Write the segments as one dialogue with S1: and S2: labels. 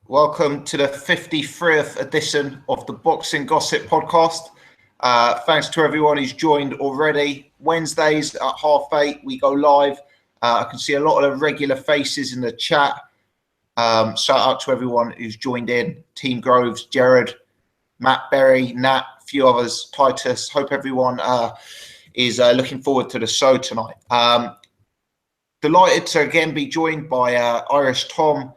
S1: Welcome to the 53rd edition of the Boxing Gossip podcast. Thanks to everyone who's joined already. Wednesdays at 8:30, we go live. I can see a lot of the regular faces in the chat. Shout out to everyone who's joined in. Team Groves, Jared, Matt Berry, Nat, a few others, Titus. Hope everyone is looking forward to the show tonight. Delighted to again be joined by Irish Tom,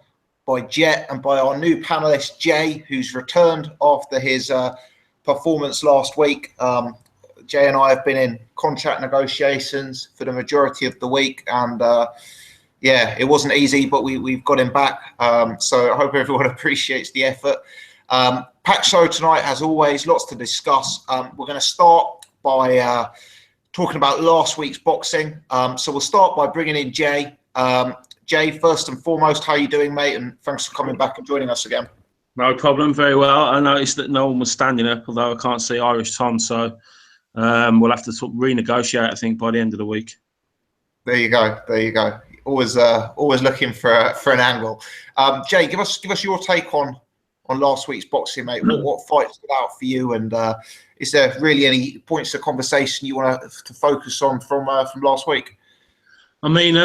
S1: by Jet, and by our new panelist Jay, who's returned after his performance last week. Jay and I have been in contract negotiations for the majority of the week, and it wasn't easy, but we've got him back. So I hope everyone appreciates the effort. Packed show tonight, as always, lots to discuss. We're going to start by talking about last week's boxing. So we'll start by bringing in Jay. Jay, first and foremost, how are you doing, mate? And thanks for coming back and joining us again.
S2: No problem, very well. I noticed that no one was standing up, although I can't see Irish Tom, so we'll have to renegotiate, I think, by the end of the week.
S1: There you go. Always looking for an angle. Jay, give us your take on last week's boxing, mate. What fights stood out for you, and is there really any points of conversation you want to focus on from last week?
S2: I mean,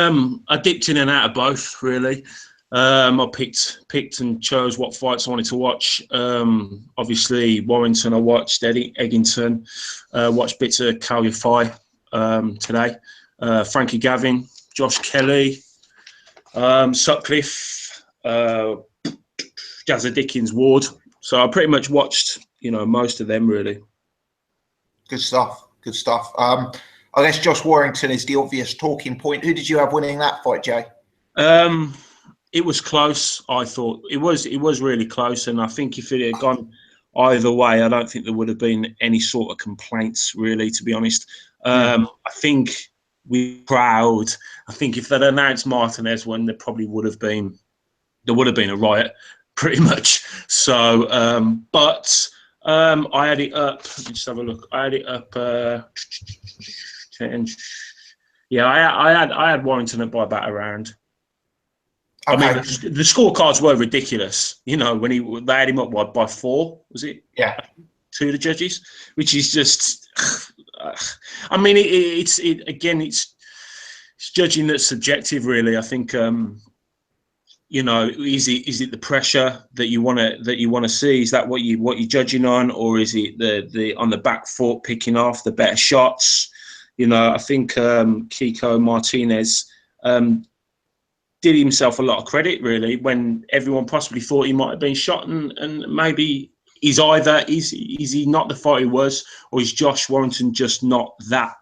S2: I dipped in and out of both, really. I picked and chose what fights I wanted to watch. Obviously, Warrington I watched, Eggington, watched bits of Calify today. Frankie Gavin, Josh Kelly, Sutcliffe, Jazza Dickens, Ward. So I pretty much watched, most of them, really.
S1: Good stuff. I guess Josh Warrington is the obvious talking point. Who did you have winning that fight, Jay?
S2: It was close, I thought. It was really close, and I think if it had gone either way, I don't think there would have been any sort of complaints, really, to be honest. I think we're proud. I think if they'd announced Martinez won, there would have been a riot, pretty much. So, I had it up. Let me just have a look. I had it up 10. Yeah, I had Warrington up by about a round. Okay. I mean, the scorecards were ridiculous. When they had him up by 4, was it?
S1: Yeah.
S2: To the judges, which is just. I mean, it's judging that's subjective, really. I think. Is it the pressure that you want to see? Is that what you're judging on, or is it the on the back foot picking off the better shots? I think Kiko Martinez did himself a lot of credit, really, when everyone possibly thought he might have been shot, and maybe is he not the fight he was, or is Josh Warrington just not that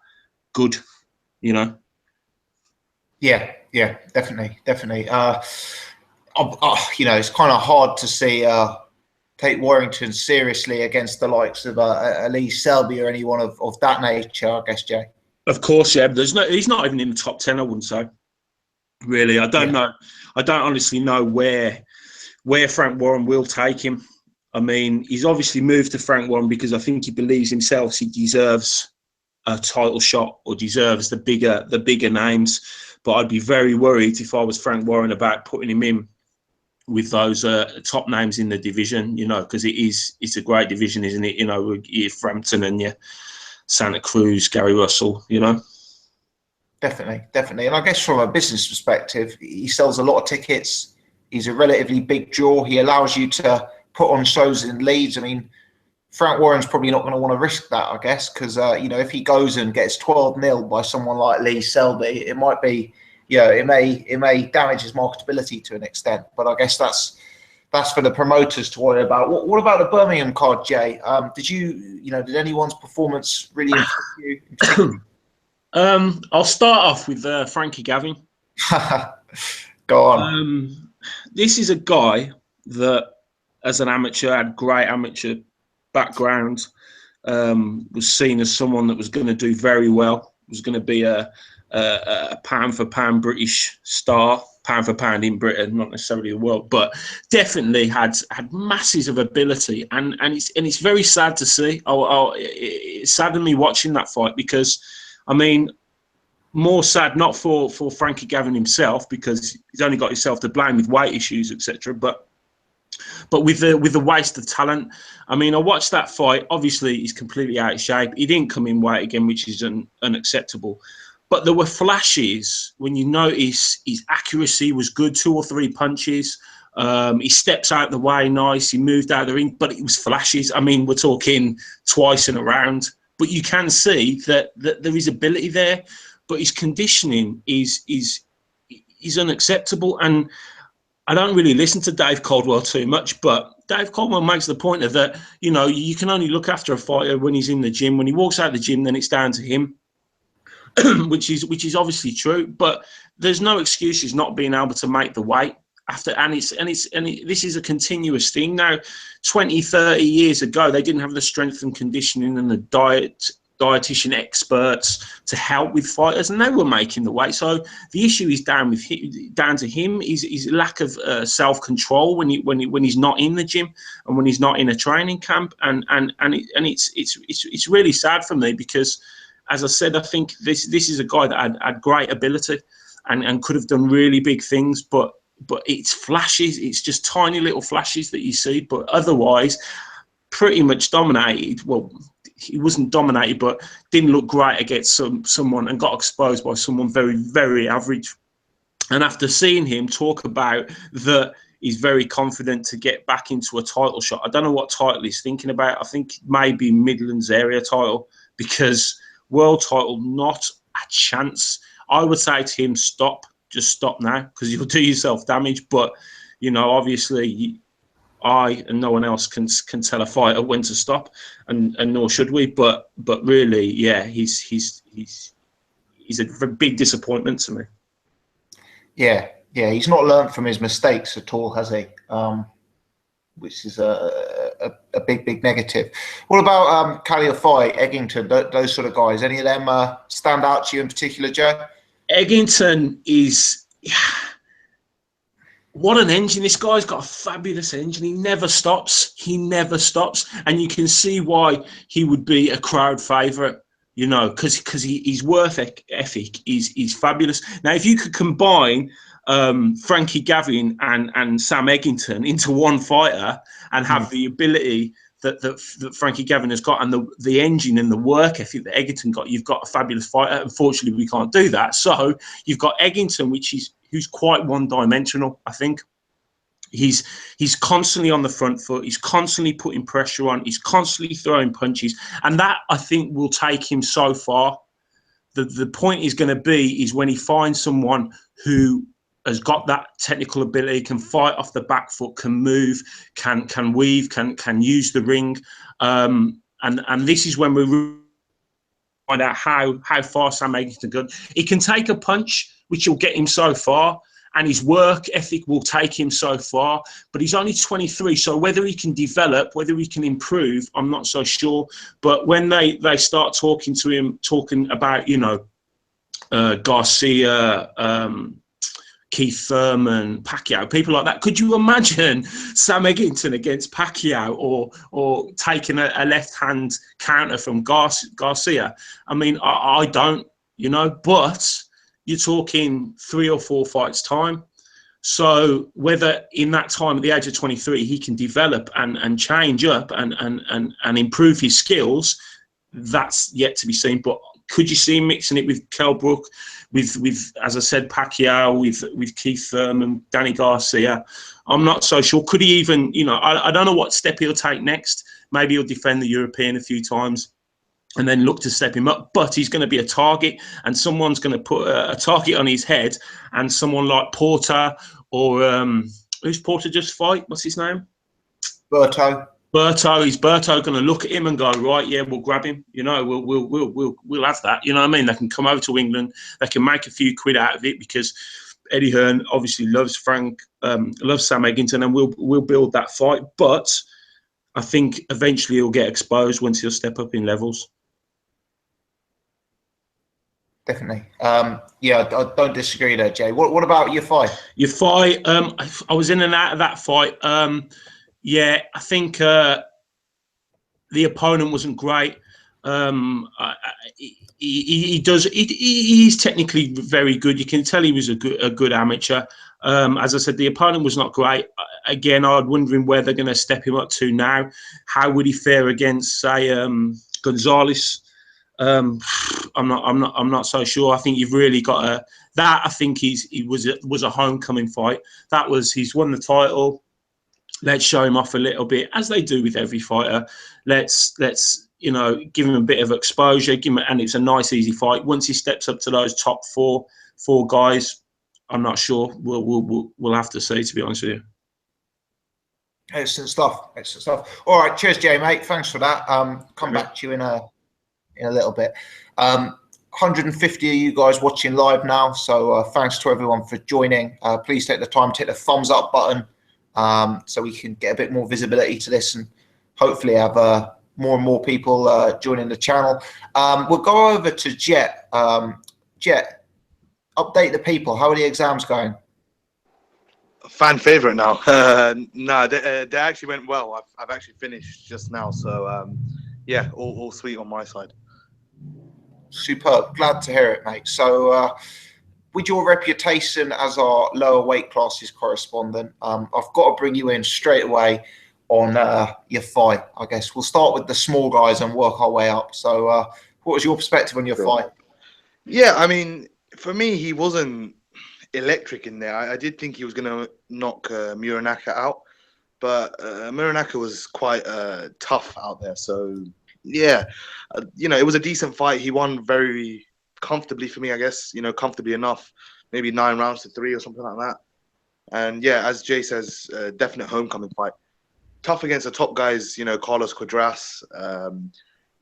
S2: good?
S1: Yeah, definitely. It's kind of hard to see take Warrington seriously against the likes of Ali Selby or anyone of that nature, I guess, Jay.
S2: Of course, yeah. But he's not even in the top 10, I wouldn't say. Really, I don't know. I don't honestly know where Frank Warren will take him. I mean, he's obviously moved to Frank Warren because I think he believes himself he deserves a title shot or deserves the bigger names. But I'd be very worried if I was Frank Warren about putting him in with those top names in the division, because it's a great division, isn't it? You Frampton and your Santa Cruz, Gary Russell,
S1: Definitely. And I guess from a business perspective, he sells a lot of tickets. He's a relatively big draw. He allows you to put on shows in Leeds. I mean, Frank Warren's probably not going to want to risk that, I guess, because, if he goes and gets 12-0 by someone like Lee Selby, it might be, it may damage his marketability to an extent. But I guess that's for the promoters to worry about. What about the Birmingham card, Jay? Did anyone's performance really impress you?
S2: I'll start off with Frankie Gavin.
S1: Go on.
S2: This is a guy that, as an amateur, had great amateur background, was seen as someone that was going to do very well, was going to be a pound-for-pound British star, pound-for-pound in Britain, not necessarily the world, but definitely had masses of ability, and it's very sad to see. It saddened me watching that fight because, I mean, more sad not for Frankie Gavin himself, because he's only got himself to blame with weight issues, etc., but But with the waste of talent, I mean, I watched that fight. Obviously, he's completely out of shape. He didn't come in weight again, which is unacceptable. But there were flashes when you notice his accuracy was good, 2 or 3 punches. He steps out the way nice. He moved out of the ring, but it was flashes. I mean, we're talking twice in a round. But you can see that there is ability there. But his conditioning is unacceptable. And I don't really listen to Dave Caldwell too much, but Dave Caldwell makes the point of that, you know, you can only look after a fighter when he's in the gym. When he walks out of the gym, then it's down to him. which is obviously true, but there's no excuses not being able to make the weight after, and this is a continuous thing now. 20, 30 years ago, they didn't have the strength and conditioning and the dietitian experts to help with fighters, and they were making the weight. So the issue is down to him. His lack of self-control when he's not in the gym and when he's not in a training camp, and it's really sad for me because, as I said, I think this is a guy that had great ability and could have done really big things, but it's flashes. It's just tiny little flashes that you see, but otherwise pretty much dominated. Well, he wasn't dominated, but didn't look great against someone and got exposed by someone very, very average. And after seeing him talk about that he's very confident to get back into a title shot, I don't know what title he's thinking about. I think maybe Midlands area title, because world title, not a chance. I would say to him, just stop now, because you'll do yourself damage. But, you know, obviously I and no one else can tell a fighter when to stop, and nor should we. But really, yeah, he's a big disappointment to me.
S1: Yeah, he's not learned from his mistakes at all, has he? Which is a big negative. What about Caliafai, Eggington, those sort of guys? Any of them stand out to you in particular, Joe?
S2: Eggington is... What an engine. This guy's got a fabulous engine. He never stops. And you can see why he would be a crowd favourite, you know, because his work ethic is fabulous. Now, if you could combine Frankie Gavin and Sam Eggington into one fighter and have the ability that Frankie Gavin has got, and the engine and the work ethic that Eggington got, you've got a fabulous fighter. Unfortunately, we can't do that. So you've got Eggington, who's quite one-dimensional. I think he's constantly on the front foot. He's constantly putting pressure on. He's constantly throwing punches, and that, I think, will take him so far. The point is going to be is when he finds someone who has got that technical ability, can fight off the back foot, can move, can weave, can use the ring, and this is when we find out how far Sam Eggington can go. He can take a punch, which will get him so far, and his work ethic will take him so far, but he's only 23, so whether he can develop, whether he can improve, I'm not so sure. But when they start talking to him, talking about, you know, Garcia, Keith Thurman, Pacquiao, people like that. Could you imagine Sam Eggington against Pacquiao, or taking a left-hand counter from Garcia? I mean, I don't, you know, but you're talking 3 or 4 fights time. So whether in that time at the age of 23 he can develop and change up and improve his skills, that's yet to be seen. But could you see him mixing it with Kell Brook, with as I said, Pacquiao, with Keith Thurman, Danny Garcia? I'm not so sure. Could he even, you know, I don't know what step he'll take next. Maybe he'll defend the European a few times and then look to step him up. But he's going to be a target, and someone's going to put a target on his head. And someone like Porter, or who's Porter just fight? What's his name?
S1: Berto.
S2: Is Berto going to look at him and go, right, yeah, we'll grab him. You know, we'll have that. You know what I mean? They can come over to England. They can make a few quid out of it, because Eddie Hearn obviously loves Sam Eggington, and we'll build that fight. But I think eventually he'll get exposed once he'll step up in levels.
S1: Definitely. Yeah, I don't disagree there, Jay. What about your fight?
S2: Your fight, I was in and out of that fight. Yeah, I think the opponent wasn't great. He's technically very good. You can tell he was a good amateur. As I said, the opponent was not great. again, I'm wondering where they're going to step him up to now. How would he fare against, say, Gonzalez? I'm not so sure. I think you've really got to. That I think he was a homecoming fight. He's won the title. Let's show him off a little bit, as they do with every fighter. Let's give him a bit of exposure. And it's a nice, easy fight. Once he steps up to those top four guys, I'm not sure. We'll have to see, to be honest with you.
S1: Excellent stuff. All right, cheers, Jay, mate. Thanks for that. Come back to you in a little bit. 150 of you guys watching live now, so thanks to everyone for joining. Please take the time to hit the thumbs up button, so we can get a bit more visibility to this and hopefully have more and more people joining the channel. We'll go over to Jet. Jet, update the people. How are the exams going?
S3: Fan favorite now. No, they actually went well. I've actually finished just now, so yeah, all sweet on my side.
S1: Superb. Glad to hear it, mate. So with your reputation as our lower weight classes correspondent, I've got to bring you in straight away on your fight. I guess we'll start with the small guys and work our way up. So what was your perspective on your fight?
S3: Yeah, I mean, for me, he wasn't electric in there. I did think he was going to knock Muranaka out, but Muranaka was quite tough out there. So yeah, it was a decent fight. He won very comfortably for me, I guess. Comfortably enough, maybe 9 rounds to 3 or something like that. And yeah, as Jay says, definite homecoming fight. Tough against the top guys. Carlos Cuadras.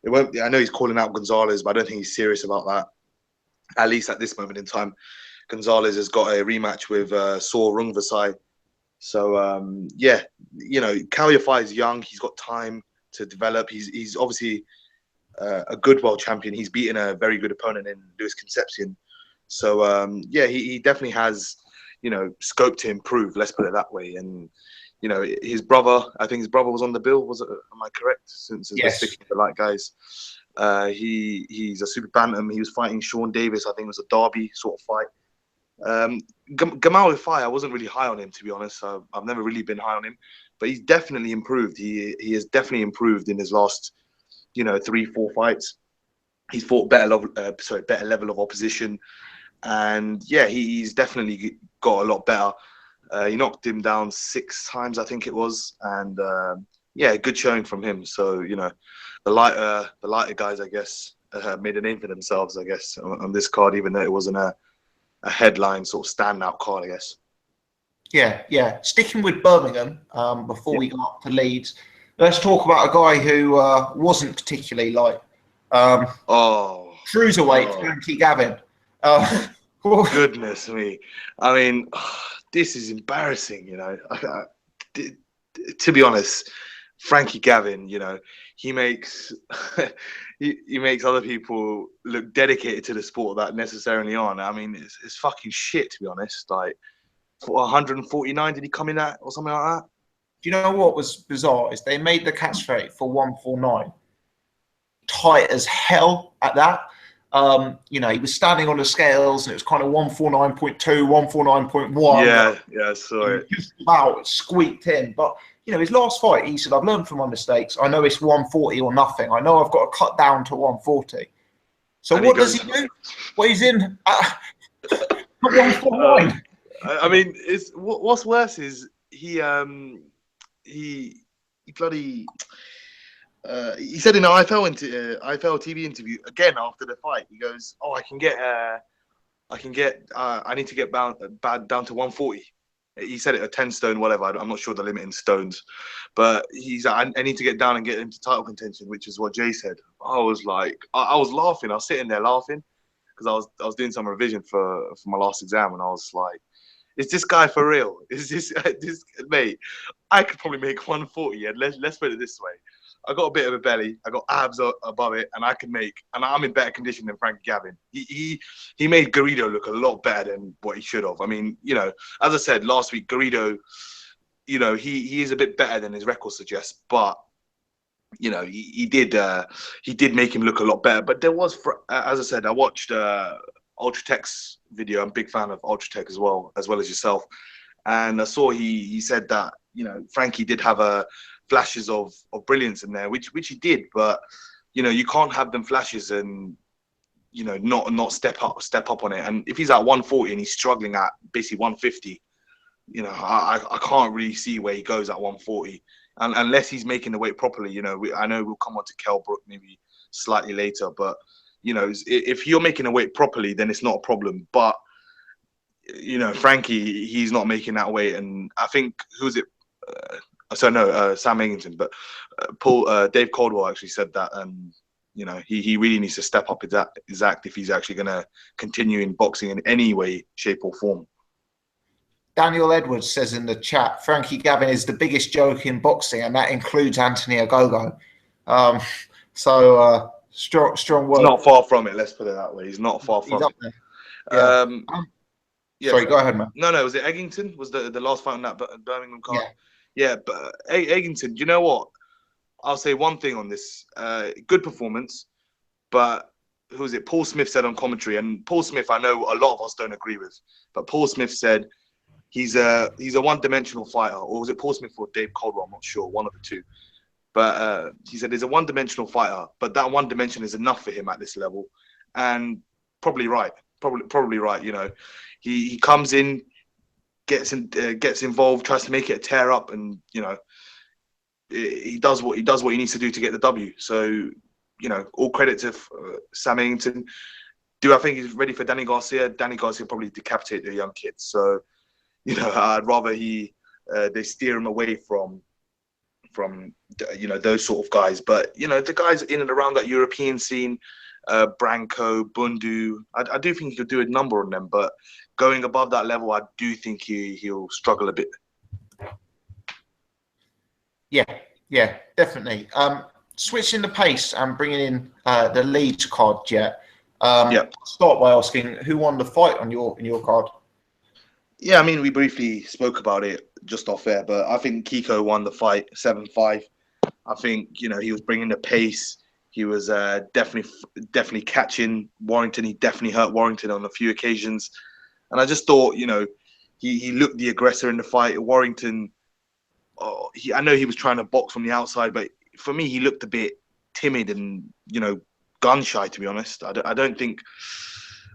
S3: It won't. I know he's calling out Gonzalez, but I don't think he's serious about that. At least at this moment in time, Gonzalez has got a rematch with Saw Rungvisai. So yeah, Kal Yafai is young. He's got time to develop. He's obviously a good world champion. He's beaten a very good opponent in Luis Concepcion. So yeah, he definitely has scope to improve. Let's put it that way. And his brother, I think his brother was on the bill. Was it? Am I correct? Since we're sticking to the light guys, he's a super bantam. He was fighting Sean Davis. I think it was a derby sort of fight. Gamal Ifai, I wasn't really high on him, to be honest. I've never really been high on him, but he's definitely improved. He has definitely improved in his last 3-4 fights. He's fought better level of opposition, and yeah, he's definitely got a lot better. He knocked him down 6 times, I think it was, and yeah, good showing from him. So the lighter guys, I guess, made a name for themselves, I guess, on this card, even though it wasn't a headline sort of standout card, I guess.
S1: Yeah. Sticking with Birmingham, before we go up to Leeds, let's talk about a guy who wasn't particularly light. Cruiserweight, Frankie Gavin.
S3: Goodness me. I mean, this is embarrassing, to be honest. Frankie Gavin, he makes he makes other people look dedicated to the sport that necessarily aren't. I mean, it's fucking shit, to be honest. Like, for 149, did he come in at or something like that?
S1: Do you know what was bizarre? Is they made the catch rate for 149 tight as hell at that. He was standing on the scales and it was kind of 149.2, 149.1.
S3: Yeah, sorry.
S1: Just about squeaked in. But, his last fight, he said, I've learned from my mistakes. I know it's 140 or nothing. I know I've got to cut down to 140. So and what does he do? Well, he's in 149.
S3: I mean, what's worse is he bloody... he said in an IFL TV interview again after the fight, he goes, "Oh, I need to get down to 140." He said it a 10 stone, whatever. I'm not sure the limit in stones, but he's I need to get down and get into title contention, which is what Jay said. I was like, I was laughing. I was sitting there laughing because I was doing some revision for my last exam, and I was like, is this guy for real? Is this mate? I could probably make 140, and let's put it this way. I got a bit of a belly. I got abs above it, and I'm in better condition than Frankie Gavin. He made Garrido look a lot better than what he should have. I mean, as I said last week, Garrido, he is a bit better than his record suggests, but he did make him look a lot better. But there was, as I said, I watched Ultratech's video. I'm a big fan of Ultratech as well as yourself, and I saw he said that Frankie did have flashes of brilliance in there, which he did, but you can't have them flashes and not step up on it. And if he's at 140 and he's struggling at basically 150, I can't really see where he goes at 140, and unless he's making the weight properly. I know we'll come on to Kell Brook maybe slightly later, but if you're making the weight properly, then it's not a problem. But Frankie, he's not making that weight, and I think who's it? Sam Egington, but Dave Caldwell actually said that, and he really needs to step up his act if he's actually going to continue in boxing in any way, shape, or form.
S1: Daniel Edwards says in the chat, Frankie Gavin is the biggest joke in boxing, and that includes Anthony Ogogo. Strong word.
S3: He's not far from it. Let's put it that way. He's not far from it.
S1: Yeah. Sorry, go ahead, man.
S3: No. Was it Eggington? Was the last fight on that Birmingham card? Yeah, but Eggington. Do you know what? I'll say one thing on this. Good performance, but who was it? Paul Smith said on commentary, and Paul Smith, I know a lot of us don't agree with, but Paul Smith said he's a one-dimensional fighter, or was it Paul Smith or Dave Caldwell? I'm not sure, one of the two. But he said he's a one-dimensional fighter, but that one dimension is enough for him at this level, and probably right. Probably right. He comes in, gets involved, tries to make it a tear up, and he does what he needs to do to get the W. So all credit to Sam Egington. Do I think he's ready for Danny Garcia? Danny Garcia probably decapitate the young kids. So I'd rather they steer him away from those sort of guys. But the guys in and around that European scene, Branco, Bundu, I do think he could do a number on them, but going above that level, I do think he'll struggle a bit.
S1: Yeah, definitely. Switching the pace and bringing in the Leeds card, Jet. Start by asking who won the fight on your card.
S3: Yeah, I mean, we briefly spoke about it just off air, but I think Kiko won the fight 7-5. I think he was bringing the pace. He was definitely catching Warrington. He definitely hurt Warrington on a few occasions, and I just thought he looked the aggressor in the fight. Warrington, I know he was trying to box from the outside, but for me he looked a bit timid and gun shy, to be honest. I don't think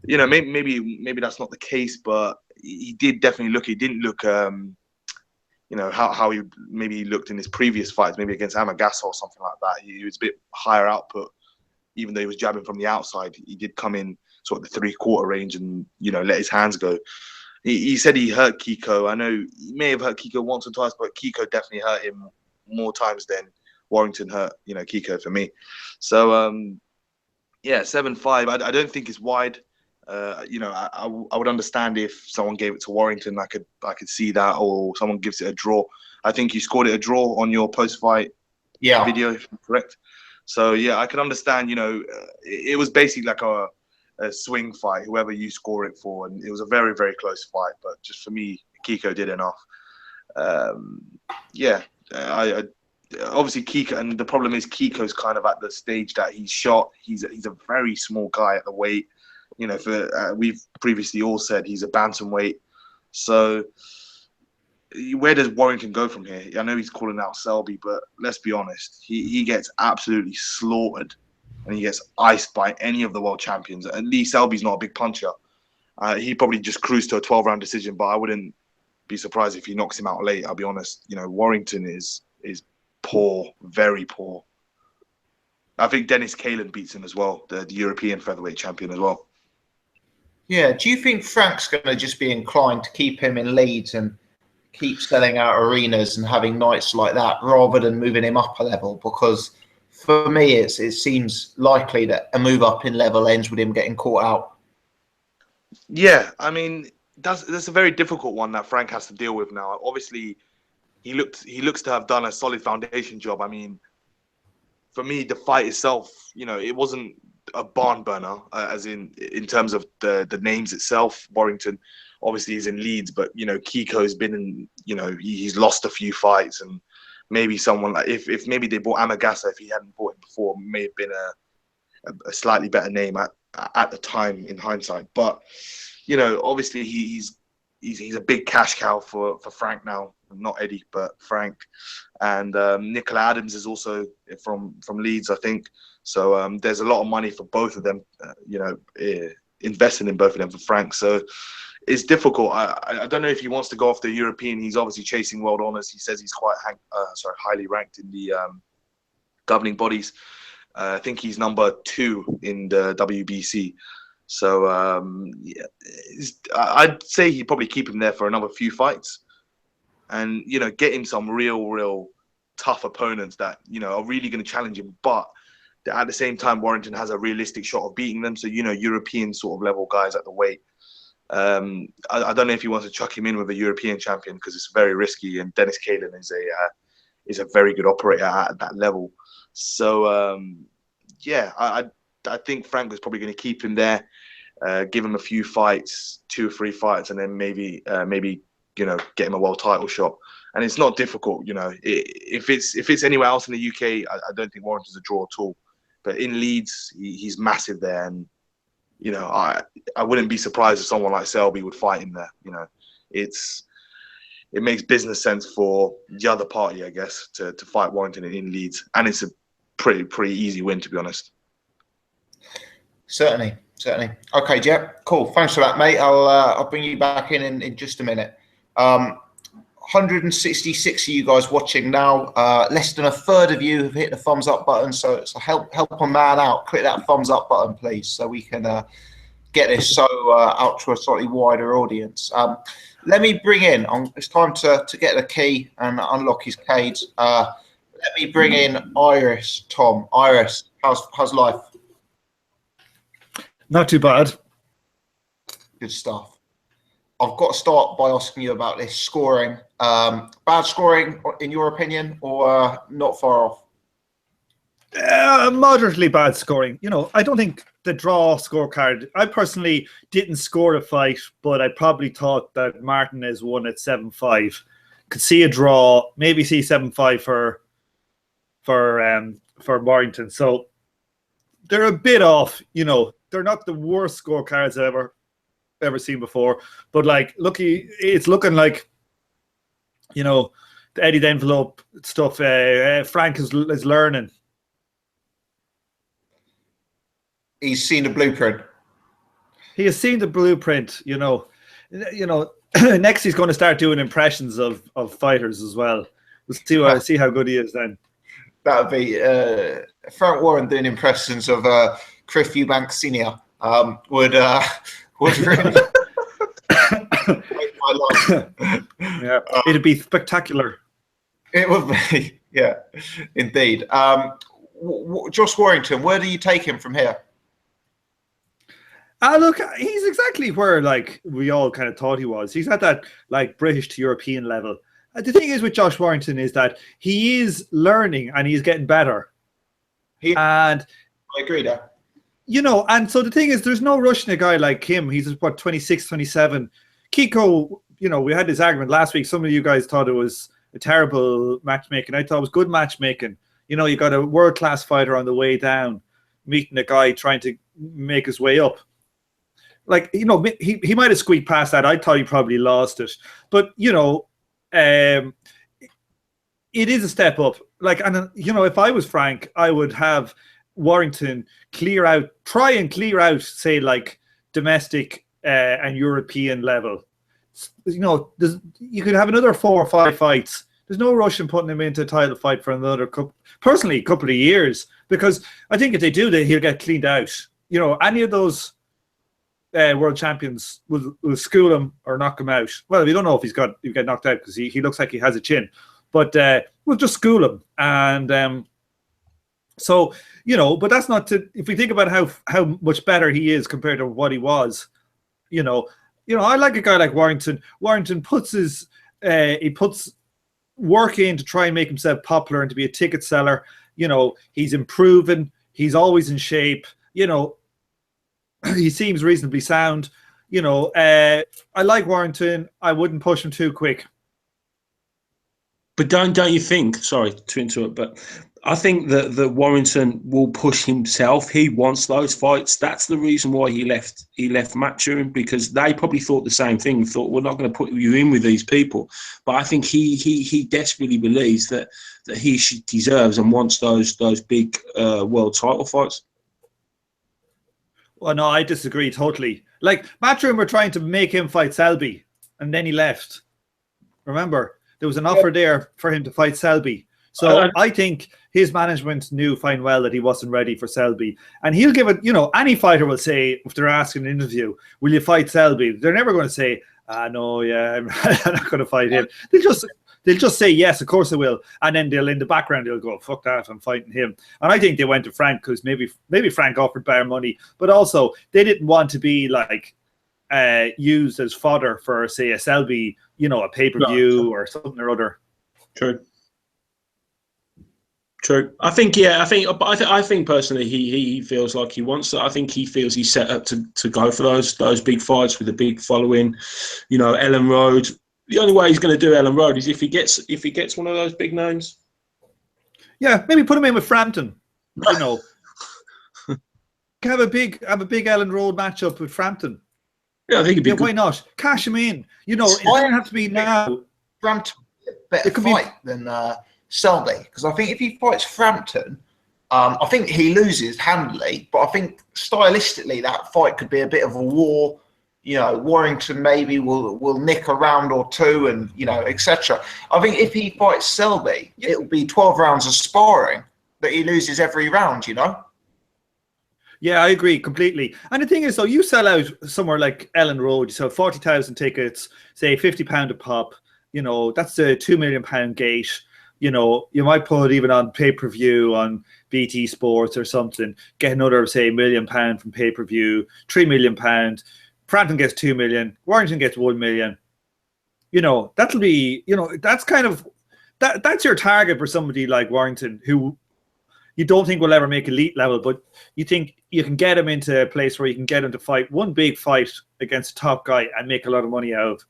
S3: maybe that's not the case, but he did definitely look. He didn't look how he maybe looked in his previous fights, maybe against Amagasa or something like that. He was a bit higher output, even though he was jabbing from the outside. He did come in sort of the 3/4 range and let his hands go. He said he hurt Kiko. I know he may have hurt Kiko once or twice, but Kiko definitely hurt him more times than Warrington hurt Kiko for me. So 7-5. I don't think it's wide. I would understand if someone gave it to Warrington. I could see that, or someone gives it a draw. I think you scored it a draw on your post-fight video, if I'm correct. So I can understand. It was basically like a swing fight, whoever you score it for, and it was a very, very close fight. But just for me, Kiko did enough. I obviously Kiko, and the problem is Kiko's kind of at the stage that he's shot. He's a very small guy at the weight. We've previously all said he's a bantamweight. So where does Warrington go from here? I know he's calling out Selby, but let's be honest, he gets absolutely slaughtered, and he gets iced by any of the world champions. And Lee Selby's not a big puncher. He probably just cruised to a 12-round decision, but I wouldn't be surprised if he knocks him out late. I'll be honest. Warrington is poor, very poor. I think Dennis Kalin beats him as well, the European featherweight champion as well.
S1: Yeah, do you think Frank's going to just be inclined to keep him in Leeds and keep selling out arenas and having nights like that rather than moving him up a level? Because for me, it seems likely that a move up in level ends with him getting caught out.
S3: Yeah, I mean, that's a very difficult one that Frank has to deal with now. Obviously, he looks to have done a solid foundation job. I mean, for me, the fight itself, it wasn't a barn burner, as in terms of the names itself. Warrington obviously is in Leeds, but Kiko's been in, he's lost a few fights, and maybe someone like if maybe they bought Amagasa, if he hadn't bought him before, may have been a slightly better name at the time in hindsight. But obviously he's a big cash cow for Frank now. not Eddie, but Frank. And Nicola Adams is also from Leeds, I think. So there's a lot of money for both of them, investing in both of them for Frank. So it's difficult. I don't know if he wants to go off the European. He's obviously chasing world honours. He says he's quite highly ranked in the governing bodies. I think he's number 2 in the WBC. So I'd say he'd probably keep him there for another few fights, and get him some real tough opponents that are really going to challenge him. But at the same time, Warrington has a realistic shot of beating them. So European sort of level guys at the weight. I don't know if he wants to chuck him in with a European champion because it's very risky. And Dennis Kalin is a very good operator at that level. So I think Frank was probably going to keep him there, give him a few fights, 2 or 3 fights, and then maybe get him a world title shot. And it's not difficult, if it's anywhere else in the UK, I don't think Warrington's a draw at all. But in Leeds, he's massive there, and I wouldn't be surprised if someone like Selby would fight him there. It makes business sense for the other party, I guess, to fight Warrington in Leeds, and it's a pretty easy win, to be honest.
S1: Certainly. Okay, Jep, cool. Thanks for that, mate. I'll bring you back in just a minute. 166 of you guys watching now. Less than a third of you have hit the thumbs up button. So help a man out. Click that thumbs up button, please, so we can get this out to a slightly wider audience. Let me bring in. It's time to get the key and unlock his cage. Let me bring in Iris. Tom, Iris, how's life?
S4: Not too bad.
S1: Good stuff. I've got to start by asking you about this scoring. Bad scoring, in your opinion, or not far off?
S4: Moderately bad scoring. I don't think the draw scorecard. I personally didn't score a fight, but I probably thought that Martinez won at 7-5. Could see a draw, maybe see 7-5 for Warrington. So they're a bit off. They're not the worst scorecards I've ever seen before, but it's looking like the Eddie the envelope stuff. Frank is learning.
S1: He's seen the blueprint.
S4: He has seen the blueprint. Next he's going to start doing impressions of fighters as well. We'll see how good he is then.
S1: That would be Frank Warren doing impressions of Chris Eubanks Senior. Would really make my life.
S4: Yeah, it'd be spectacular.
S1: It would be, yeah, indeed. Josh Warrington, where do you take him from here?
S4: Look, he's exactly where we all kind of thought he was. He's at that British to European level. The thing is with Josh Warrington is that he is learning and he's getting better. I agree there. And so the thing is, there's no rushing a guy like him. He's 26, 27. Kiko, we had this argument last week. Some of you guys thought it was a terrible matchmaking. I thought it was good matchmaking. You got a world-class fighter on the way down, meeting a guy trying to make his way up. He might have squeaked past that. I thought he probably lost it. But, it is a step up. If I was Frank, I would have Warrington try and clear out, say, domestic and European level. You could have another 4 or 5 fights. There's no rush in putting him into a title fight for another couple of years, because I think if they do that, he'll get cleaned out. Any of those world champions will school him or knock him out. Well, we don't know if he'll get knocked out because he looks like he has a chin, but we'll just school him. And so, but that's not to, if we think about how much better he is compared to what he was, I like a guy like Warrington. Warrington puts work in to try and make himself popular and to be a ticket seller. He's improving. He's always in shape. He seems reasonably sound. I like Warrington. I wouldn't push him too quick.
S2: But don't you think? Sorry to interrupt, but I think that Warrington will push himself. He wants those fights. That's the reason why he left Matchroom, because they probably thought the same thing. Thought, we're not going to put you in with these people. But I think he desperately believes that he deserves and wants those big world title fights.
S4: Well, no, I disagree totally. Like, Matchroom were trying to make him fight Selby, and then he left. Remember, there was an offer there for him to fight Selby. So I think his management knew fine well that he wasn't ready for Selby. And he'll give it, any fighter will say, if they're asking an interview, will you fight Selby? They're never going to say, no, yeah, I'm not going to fight him. They'll just say, yes, of course I will. And then in the background, they'll go, fuck that, I'm fighting him. And I think they went to Frank because maybe Frank offered better money. But also, they didn't want to be like used as fodder for, say, a Selby, a pay-per-view or something or other.
S2: True. I think personally he feels like he wants it. I think he feels he's set up to go for those big fights with a big following. Ellen Road. The only way he's going to do Ellen Road is if he gets one of those big names.
S4: Yeah, maybe put him in with Frampton. Have a big Ellen Road matchup with Frampton.
S2: Yeah, I think it'd be good.
S4: Why not? Cash him in. It doesn't have to be now.
S1: Frampton better fight than Selby, because I think if he fights Frampton, I think he loses handily, but I think stylistically that fight could be a bit of a war. Warrington maybe will nick a round or two, and etc. I think if he fights Selby, it'll be 12 rounds of sparring that he loses every round.
S4: Yeah, I agree completely. And the thing is, though, you sell out somewhere like Ellen Road, you sell 40,000 tickets, say £50 a pop. That's a £2 million gate. You might put even on pay-per-view on BT Sports or something, get another, say, £1 million from pay-per-view, £3 million. Frampton gets 2 million, Warrington gets 1 million. That'll be, that's kind of, that's your target for somebody like Warrington, who you don't think will ever make elite level, but you think you can get him into a place where you can get him to fight one big fight against a top guy and make a lot of money out of.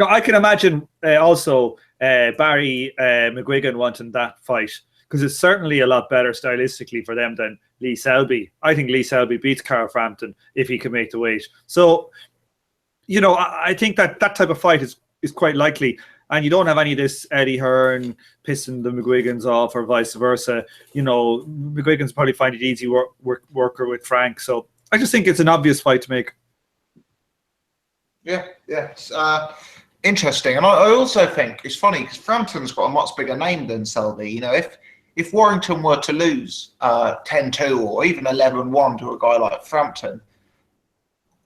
S4: I can imagine also Barry McGuigan wanting that fight, because it's certainly a lot better stylistically for them than Lee Selby. I think Lee Selby beats Carl Frampton if he can make the weight. So, I think that type of fight is quite likely. And you don't have any of this Eddie Hearn pissing the McGuigans off or vice versa. McGuigan's probably find it easy worker with Frank. So I just think it's an obvious fight to make.
S1: Yeah. It's interesting. And I also think it's funny because Frampton's got a much bigger name than Selby. If Warrington were to lose 10-2 or even 11-1 to a guy like Frampton,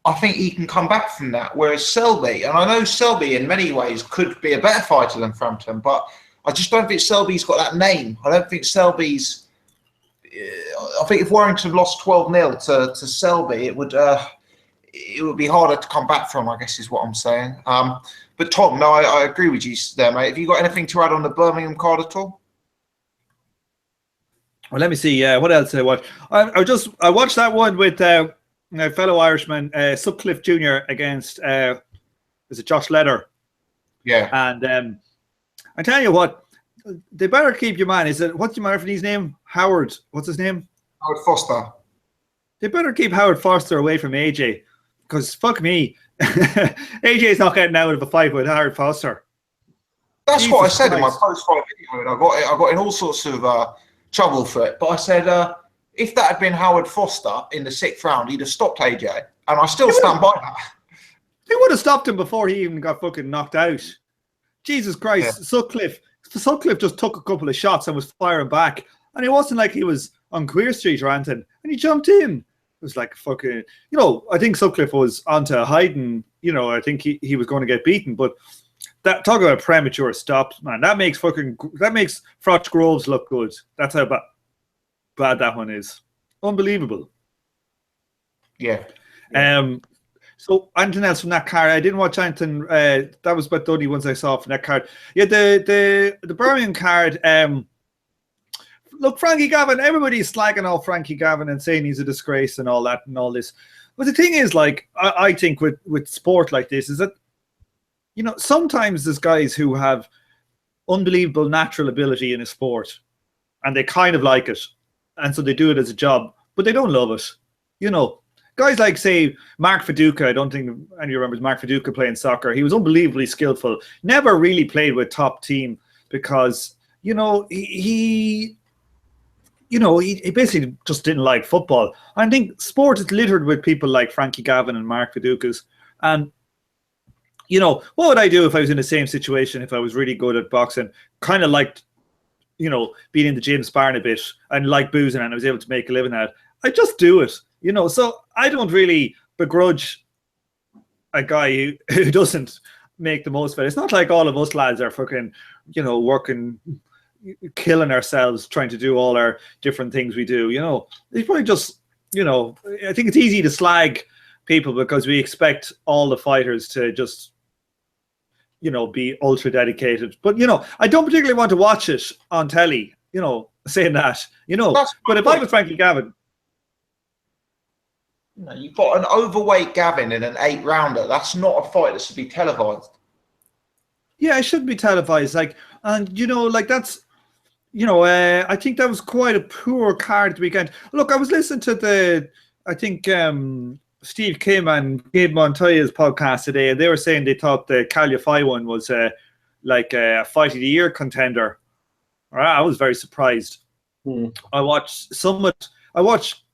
S1: I think he can come back from that. Whereas Selby, and I know Selby in many ways could be a better fighter than Frampton, but I just don't think Selby's got that name. I don't think Selby's. I think if Warrington lost 12-0 to Selby, it would be harder to come back from, I guess is what I'm saying. But Tom, no, I agree with you there, mate. Have you got anything to add on the Birmingham card at all?
S4: Well, let me see. What else did I watch? I watched that one with fellow Irishman Sutcliffe Jr. against is it Josh Leder?
S1: Yeah.
S4: And I tell you what, they better keep your man. What's your Murphy's name? Howard. What's his name?
S1: Howard Foster.
S4: They better keep Howard Foster away from AJ, because fuck me, AJ's not getting out of a fight with Howard Foster.
S1: That's Jesus what I said Christ. In my post-fight video, and I got in all sorts of trouble for it. But I said, if that had been Howard Foster in the 6th round, he'd have stopped AJ, and I still stand by that.
S4: He would have stopped him before he even got fucking knocked out. Jesus Christ, yeah. Sutcliffe just took a couple of shots and was firing back, and it wasn't like he was on Queer Street or anything, and he jumped in. It was like fucking, I think Sutcliffe was onto hiding. I think he was going to get beaten, but that talk about premature stops, man. That makes Froch Groves look good. That's how bad that one is. Unbelievable.
S1: Yeah.
S4: So anything else from that card? I didn't watch anything. That was about the only ones I saw from that card. Yeah, the Birmingham card. Look, Frankie Gavin. Everybody's slagging off Frankie Gavin and saying he's a disgrace and all that and all this. But the thing is, like, I think with sport like this is that, sometimes there's guys who have unbelievable natural ability in a sport, and they kind of like it, and so they do it as a job, but they don't love it. You know, guys like, say, Mark Viduka. I don't think anyone remembers Mark Viduka playing soccer. He was unbelievably skillful. Never really played with top team because, you know, he basically just didn't like football. I think sport is littered with people like Frankie Gavin and Mark Vidukas. And, you know, what would I do if I was in the same situation, if I was really good at boxing, kind of liked, you know, being in the gym, sparring a bit, and like boozing, and I was able to make a living at it? I just do it, you know. So I don't really begrudge a guy who doesn't make the most of it. It's not like all of us lads are fucking, you know, working, killing ourselves trying to do all our different things we do. You know, it's probably just, you know, I think it's easy to slag people because we expect all the fighters to just, you know, be ultra dedicated. But, you know, I don't particularly want to watch it on telly, you know, saying that, you know. But if I was Frankie Gavin,
S1: you know, you've got an overweight Gavin in an 8-rounder. That's not a fight that should be televised.
S4: Yeah, it should be televised. Like, and you know, like that's, you know, I think that was quite a poor card weekend. Look, I was listening to I think Steve Kim and Gabe Montoya's podcast today, and they were saying they thought the Calify one was like a fight of the year contender. I was very surprised. I watched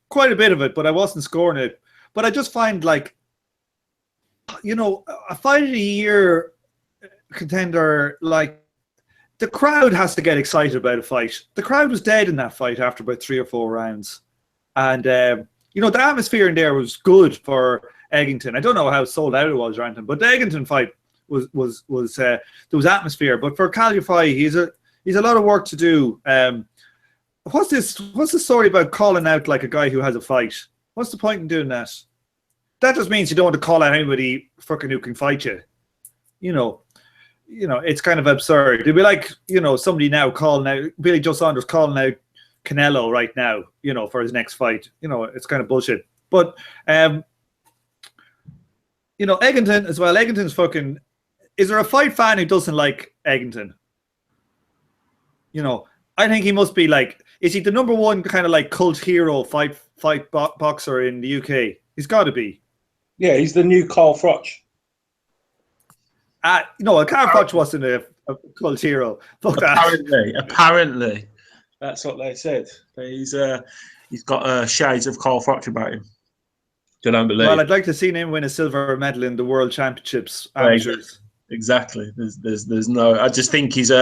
S4: quite a bit of it, but I wasn't scoring it. But I just find, like, you know, a fight of the year contender, like, the crowd has to get excited about a fight. The crowd was dead in that fight after about 3 or 4 rounds. And, you know, the atmosphere in there was good for Eggington. I don't know how sold out it was or anything, but the Eggington fight was there was atmosphere. But for Calify, he's a lot of work to do. What's the story about calling out like a guy who has a fight? What's the point in doing that? That just means you don't want to call out anybody fucking who can fight you. You know, it's kind of absurd. It'd be like, you know, somebody now calling out, Billy Joe Saunders calling out Canelo right now, you know, for his next fight. You know, it's kind of bullshit. But, you know, Eggington as well. Eggington's fucking... Is there a fight fan who doesn't like Eggington? You know, I think he must be like... Is he the number one kind of like cult hero fight boxer in the UK? He's got to be.
S2: Yeah, he's the new Carl Froch.
S4: No, Carl Froch wasn't a cult hero. Fuck that.
S2: Apparently, that's what they said. He's got shades of Carl Froch about him. I don't believe.
S4: Well, I'd like to see him win a silver medal in the World Championships. Amateurs.
S2: Exactly. There's no. I just think he's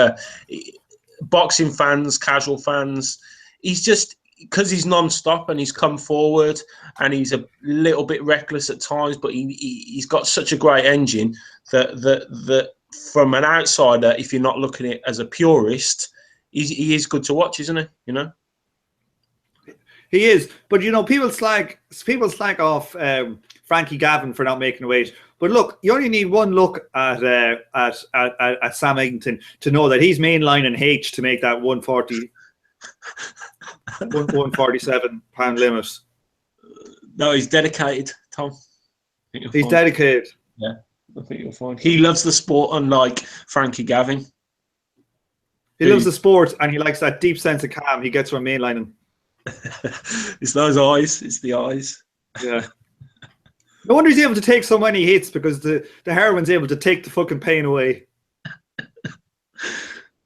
S2: boxing fans, casual fans. He's just, because he's non-stop and he's come forward and he's a little bit reckless at times, but he's got such a great engine that from an outsider, if you're not looking at it as a purist, he is good to watch, isn't he? You know,
S4: he is. But you know, people slag off Frankie Gavin for not making weight. But look, you only need one look at Sam Eggington to know that he's mainlining H to make that 147 pound limit.
S2: No, he's dedicated, Tom.
S4: He's dedicated.
S2: Yeah, I think you'll find he loves the sport, unlike Frankie Gavin.
S4: He loves the sport and he likes that deep sense of calm he gets from mainlining.
S2: It's those eyes. It's the eyes.
S4: Yeah. No wonder he's able to take so many hits, because the heroin's able to take the fucking pain away.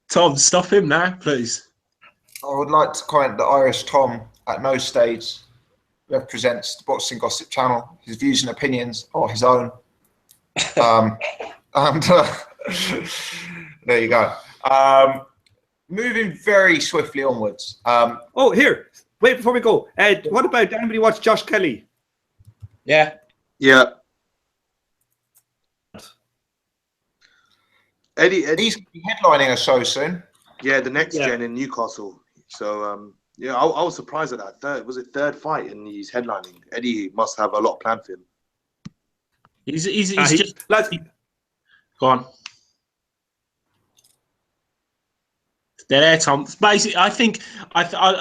S2: Tom, stop him now, please.
S1: I would like to comment that Irish Tom at no stage represents the Boxing Gossip channel. His views and opinions are his own. There you go. Moving very swiftly onwards.
S4: Here. Wait, before we go. What about, anybody watch Josh Kelly?
S2: Yeah.
S3: Yeah. Eddie.
S1: He's headlining a show soon.
S3: Yeah, the next gen in Newcastle. So, yeah, I was surprised at that. Third fight and he's headlining. Eddie must have a lot planned for him.
S2: He's just... Go on. There, Tom. Basically, I think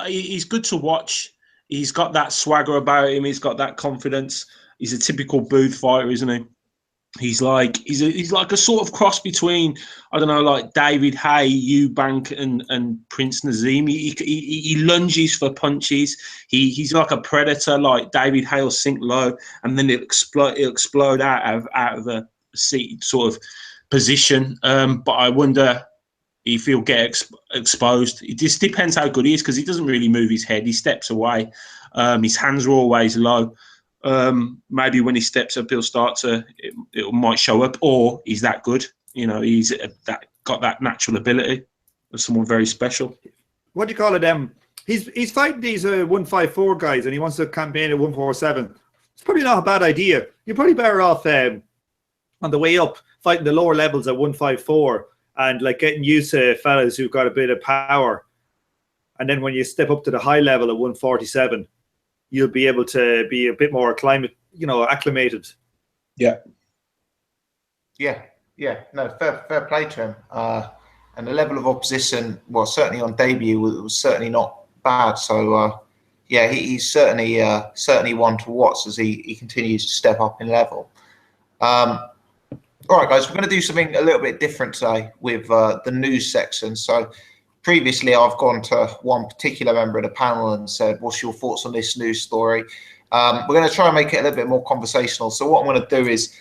S2: he's good to watch. He's got that swagger about him. He's got that confidence. He's a typical booth fighter, isn't he? He's like a sort of cross between, I don't know, like David Hay, Eubank, and Prince Nazim. He lunges for punches. He's like a predator. Like David Hay will sink low, and then it'll explode out of a seated sort of position. But I wonder if he'll get exposed. It just depends how good he is, because he doesn't really move his head. He steps away. His hands are always low. Maybe when he steps up, he'll start to. It might show up, or he's that good. He's got that natural ability of someone very special.
S4: What do you call it? He's fighting these 154 guys, and he wants to campaign at 147. It's probably not a bad idea. You're probably better off on the way up fighting the lower levels at 154 and like getting used to fellas who've got a bit of power, and then when you step up to the high level at 147. You'll be able to be a bit more acclimated.
S1: Yeah. No, fair play to him. And the level of opposition, well, certainly on debut, was certainly not bad. So, he's certainly one to watch as he continues to step up in level. All right, guys, we're going to do something a little bit different today with the news section. So, previously, I've gone to one particular member of the panel and said, what's your thoughts on this news story? We're going to try and make it a little bit more conversational. So what I'm going to do is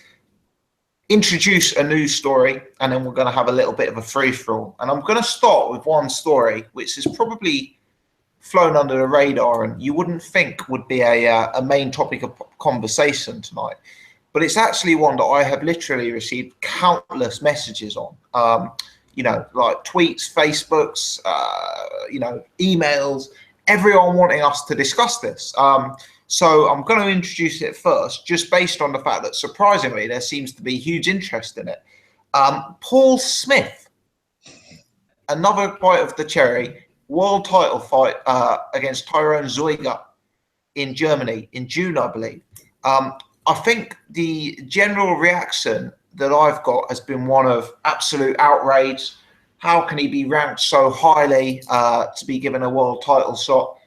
S1: introduce a news story, and then we're going to have a little bit of a free-for-all. And I'm going to start with one story, which has probably flown under the radar and you wouldn't think would be a main topic of conversation tonight. But it's actually one that I have literally received countless messages on. Like tweets, Facebooks, emails, everyone wanting us to discuss this. So I'm going to introduce it first, just based on the fact that, surprisingly, there seems to be huge interest in it. Paul Smith, another bite of the cherry, world title fight against Tyrone Zoiga in Germany in June, I believe. I think the general reaction that I've got has been one of absolute outrage. How can he be ranked so highly to be given a world title shot,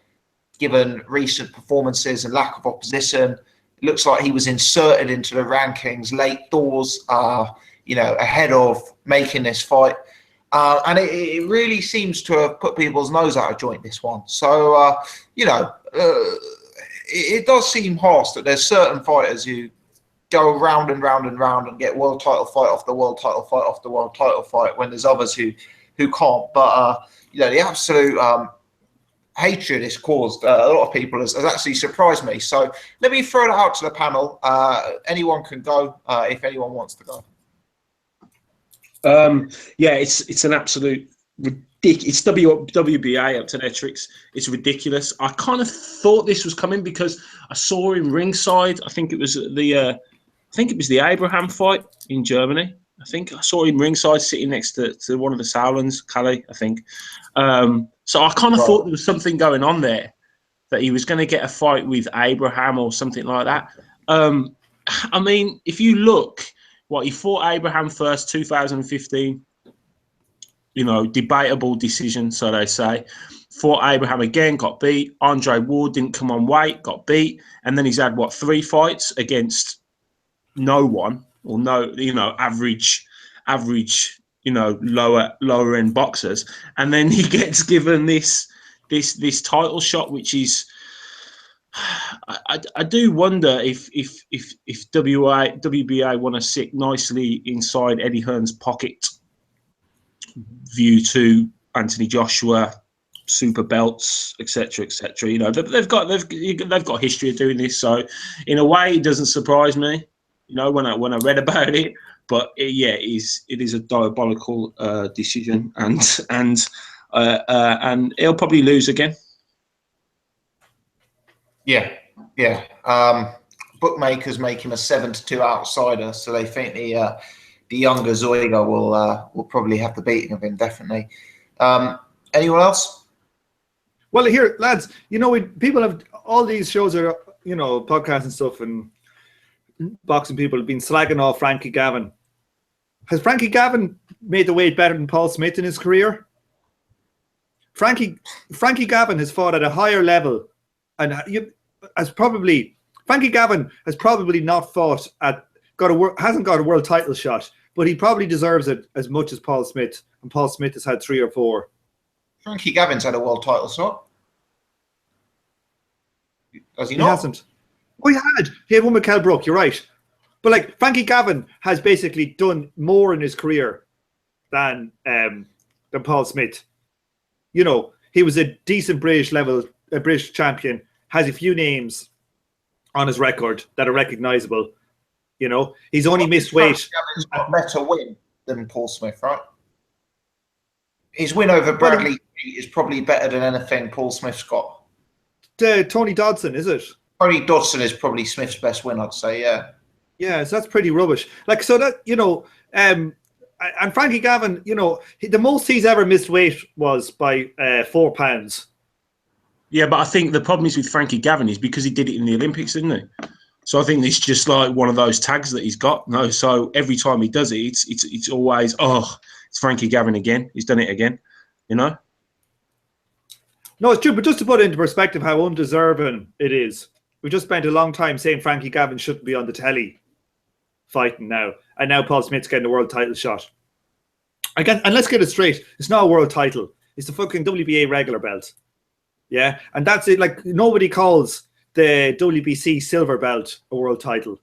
S1: given recent performances and lack of opposition? It looks like he was inserted into the rankings late doors, ahead of making this fight. And it really seems to have put people's nose out of joint, this one. So, it does seem harsh that there's certain fighters who go round and round and round and get world title fight off the world title fight off the world title fight, when there's others who can't. But the absolute hatred it's caused a lot of people has actually surprised me. So let me throw that out to the panel. Anyone can go if anyone wants to go.
S2: It's an absolute ridiculous. It's WBA up to their tricks. It's ridiculous. I kind of thought this was coming because I saw him ringside. I think it was the Abraham fight in Germany. I think I saw him ringside sitting next to one of the Sauerlands, Calais, I think. So I kind of thought there was something going on there, that he was going to get a fight with Abraham or something like that. I mean, if you look, he fought Abraham first, 2015. Debatable decision, so they say. Fought Abraham again, got beat. Andre Ward didn't come on weight, got beat. And then he's had, 3 fights against no one, or average, lower end boxers. And then he gets given this title shot, which is, I do wonder if WBA want to sit nicely inside Eddie Hearn's pocket, view to Anthony Joshua, super belts, etc., etc. They've got history of doing this, so in a way it doesn't surprise me. When I read about it, but it is a diabolical decision, and he'll probably lose again.
S1: Yeah. Bookmakers make him a 7-2 outsider, so they think the younger Zoiga will probably have the beating of him, definitely. Anyone else?
S4: Well, here, lads, people have all these shows are, podcasts and stuff, and boxing people have been slagging off Frankie Gavin. Has Frankie Gavin made the weight better than Paul Smith in his career? Frankie Gavin has fought at a higher level, and Frankie Gavin has probably not fought at hasn't got a world title shot, but he probably deserves it as much as Paul Smith, and Paul Smith has had 3 or 4.
S1: Frankie Gavin's had a world title shot. Has he
S4: He
S1: not?
S4: hasn't. Oh, he had one with Kell Brook. You're right, but like Frankie Gavin has basically done more in his career than Paul Smith. You know, he was a decent British champion. Has a few names on his record that are recognisable. You know, he's only missed weight.
S1: Gavin's got a better win than Paul Smith, right? His win over Bradley is probably better than anything Paul Smith's got.
S4: Tony Dodson, is it?
S1: Tony Dodson is probably Smith's best win, I'd say, yeah.
S4: Yeah, so that's pretty rubbish. Like, so that, you know, and Frankie Gavin, you know, the most he's ever missed weight was by 4 pounds.
S2: Yeah, but I think the problem is with Frankie Gavin is because he did it in the Olympics, didn't he? So I think it's just like one of those tags that he's got. No, so every time he does it, it's always, it's Frankie Gavin again. He's done it again, you know?
S4: No, it's true, but just to put it into perspective how undeserving it is, we just spent a long time saying Frankie Gavin shouldn't be on the telly fighting now, and now Paul Smith's getting a world title shot. Again, and let's get it straight, it's not a world title. It's the fucking WBA regular belt. Yeah, and that's it. Like, nobody calls the WBC silver belt a world title.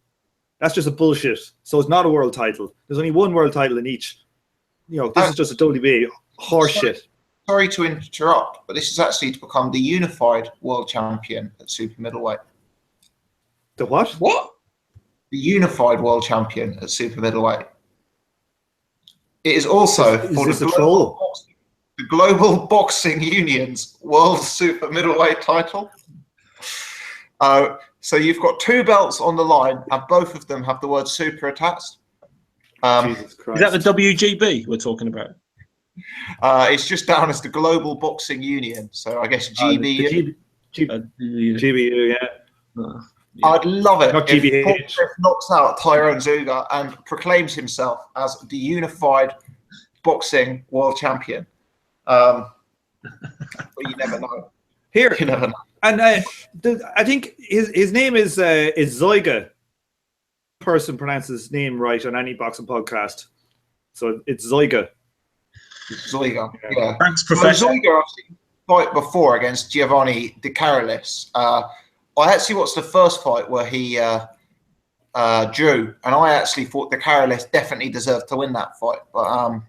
S4: That's just a bullshit. So it's not a world title. There's only one world title in each. You know, this is just a WBA horseshit.
S1: Sorry to interrupt, but this is actually to become the unified world champion at super middleweight.
S4: The what?
S2: What?
S1: The unified world champion at super middleweight. It is also
S4: Is
S1: for
S4: this
S1: the
S4: a troll?
S1: Global Boxing Union's world super middleweight title. So you've got 2 belts on the line, and both of them have the word super attached.
S4: Jesus Christ.
S2: Is that the WGB we're talking about?
S1: It's just down as the Global Boxing Union, so I guess GBU.
S4: GBU, yeah.
S1: I'd love it
S4: Not
S1: if
S4: GBH.
S1: Paul Smith knocks out Tyrone Zuga and proclaims himself as the unified boxing world champion. But you never know.
S4: Here,
S1: You never know.
S4: and I think his name is Zyga. Person pronounces his name right on any boxing podcast, so it's Zyga.
S1: Zoiga, yeah.
S2: Thanks,
S1: So
S2: Professor.
S1: Zoiga, I've seen fight before against Giovanni De Carolis. I actually watched the first fight where he drew, and I actually thought De Carolis definitely deserved to win that fight. But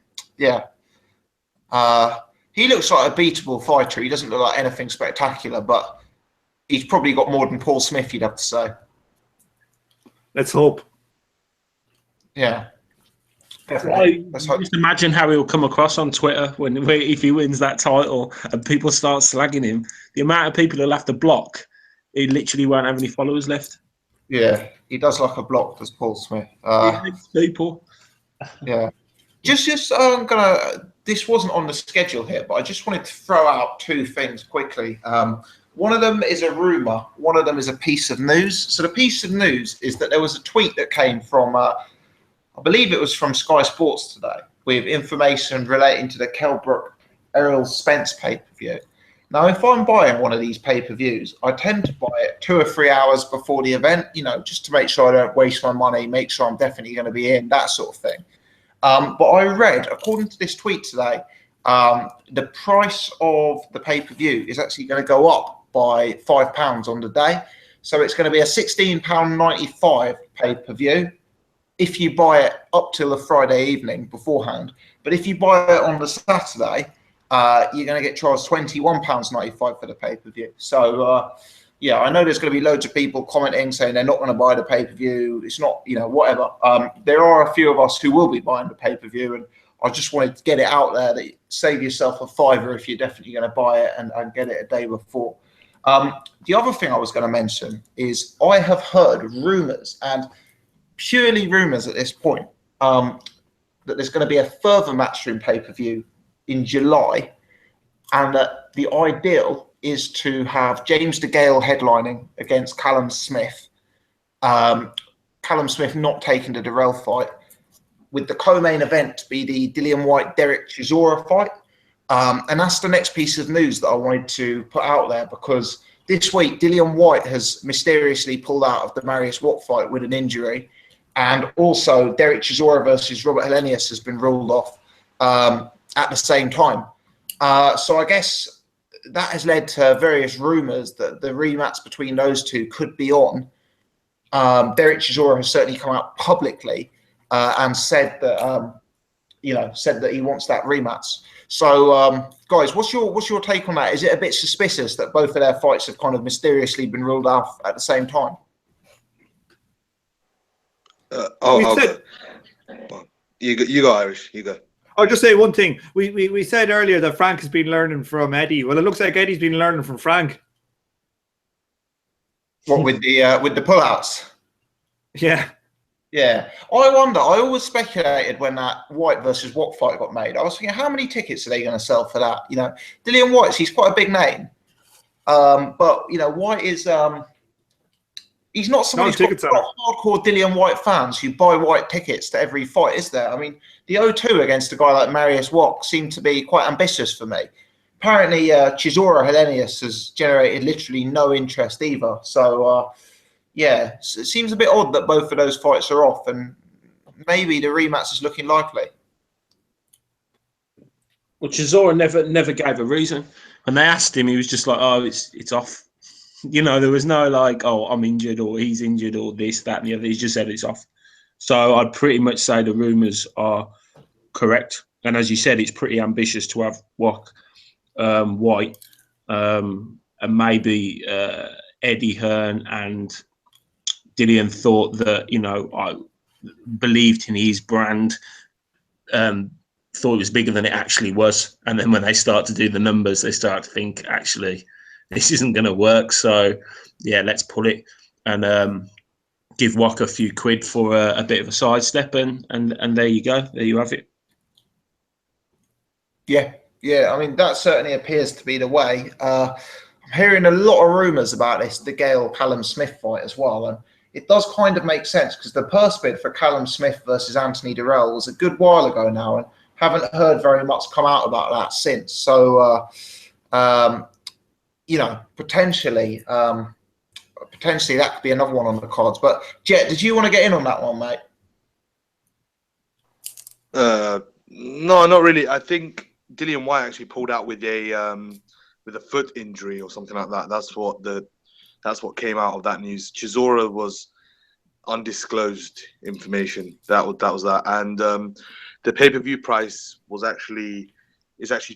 S1: he looks like a beatable fighter. He doesn't look like anything spectacular, but he's probably got more than Paul Smith, you'd have to say.
S4: Let's hope.
S1: Yeah. Definitely. Let's hope.
S2: Just imagine how he'll come across on Twitter if he wins that title and people start slagging him. The amount of people he'll have to block, he literally won't have any followers left.
S1: Yeah, he does like a block, does Paul Smith.
S2: People.
S1: Yeah. Just I'm gonna. This wasn't on the schedule here, but I just wanted to throw out 2 things quickly. One of them is a rumor. One of them is a piece of news. So the piece of news is that there was a tweet that came from, I believe it was from Sky Sports today, with information relating to the Kell Brook Errol Spence pay-per-view. Now, if I'm buying one of these pay-per-views, I tend to buy it 2 or 3 hours before the event, you know, just to make sure I don't waste my money, make sure I'm definitely going to be in, that sort of thing. But I read, according to this tweet today, the price of the pay-per-view is actually going to go up by £5 on the day. So it's going to be a £16.95 pay-per-view if you buy it up till the Friday evening beforehand. But if you buy it on the Saturday, you're going to get charged £21.95 for the pay-per-view. So, yeah, I know there's going to be loads of people commenting saying they're not going to buy the pay-per-view. It's not, you know, whatever. There are a few of us who will be buying the pay-per-view, and I just wanted to get it out there that save yourself a £5 if you're definitely going to buy it and get it a day before. The other thing I was going to mention is I have heard rumours, and purely rumours at this point, that there's going to be a further Matchroom pay-per-view in July, and that the ideal is to have James DeGale headlining against Callum Smith. Callum Smith not taking the Darrell fight, with the co-main event to be the Dillian Whyte-Derek Chisora fight. And that's the next piece of news that I wanted to put out there, because this week Dillian Whyte has mysteriously pulled out of the Marius Watt fight with an injury, and also Derek Chisora versus Robert Helenius has been ruled off at the same time. So I guess that has led to various rumours that the rematch between those two could be on. Derek Chisora has certainly come out publicly and said that said that he wants that rematch. So, guys, what's your take on that? Is it a bit suspicious that both of their fights have kind of mysteriously been ruled off at the same time?
S3: You go, Irish. You go.
S4: I'll just say one thing. We said earlier that Frank has been learning from Eddie. Well, it looks like Eddie's been learning from Frank.
S1: What with the pullouts?
S4: Yeah.
S1: Yeah. I wonder. I always speculated when that Whyte versus Watt fight got made. I was thinking, how many tickets are they going to sell for that? You know, Dillian Whyte, he's quite a big name, but you know, Whyte is he's not someone who's got hardcore Dillian Whyte fans who buy Whyte tickets to every fight, is there? I mean, the 0-2 against a guy like Marius Watt seemed to be quite ambitious for me. Apparently, Chisora Helenius has generated literally no interest either. So, yeah, it seems a bit odd that both of those fights are off, and maybe the rematch is looking likely.
S2: Well, Chisora never gave a reason. When they asked him, he was just like, "Oh, it's off." You know, there was no like, "Oh, I'm injured," or "He's injured," or this, that, and the other. He just said it's off. So I'd pretty much say the rumours are correct. And as you said, it's pretty ambitious to have Whyte, and maybe Eddie Hearn and Dillian thought that, you know, I believed in his brand, thought it was bigger than it actually was. And then when they start to do the numbers, they start to think, actually, this isn't going to work. So, yeah, let's pull it and give Wack a few quid for a bit of a sidestep. And there you go. There you have it.
S1: Yeah. I mean, that certainly appears to be the way. I'm hearing a lot of rumours about this, the Gale-Callum Smith fight as well. And it does kind of make sense because the purse bid for Callum Smith versus Anthony Durrell was a good while ago now, and haven't heard very much come out about that since. So, you know, potentially that could be another one on the cards. But Jet, did you want to get in on that one, mate?
S3: No, not really. I think Dillian Whyte actually pulled out with a foot injury or something like that. That's what came out of that news. Chisora was undisclosed information. That was that. And the pay-per-view price is actually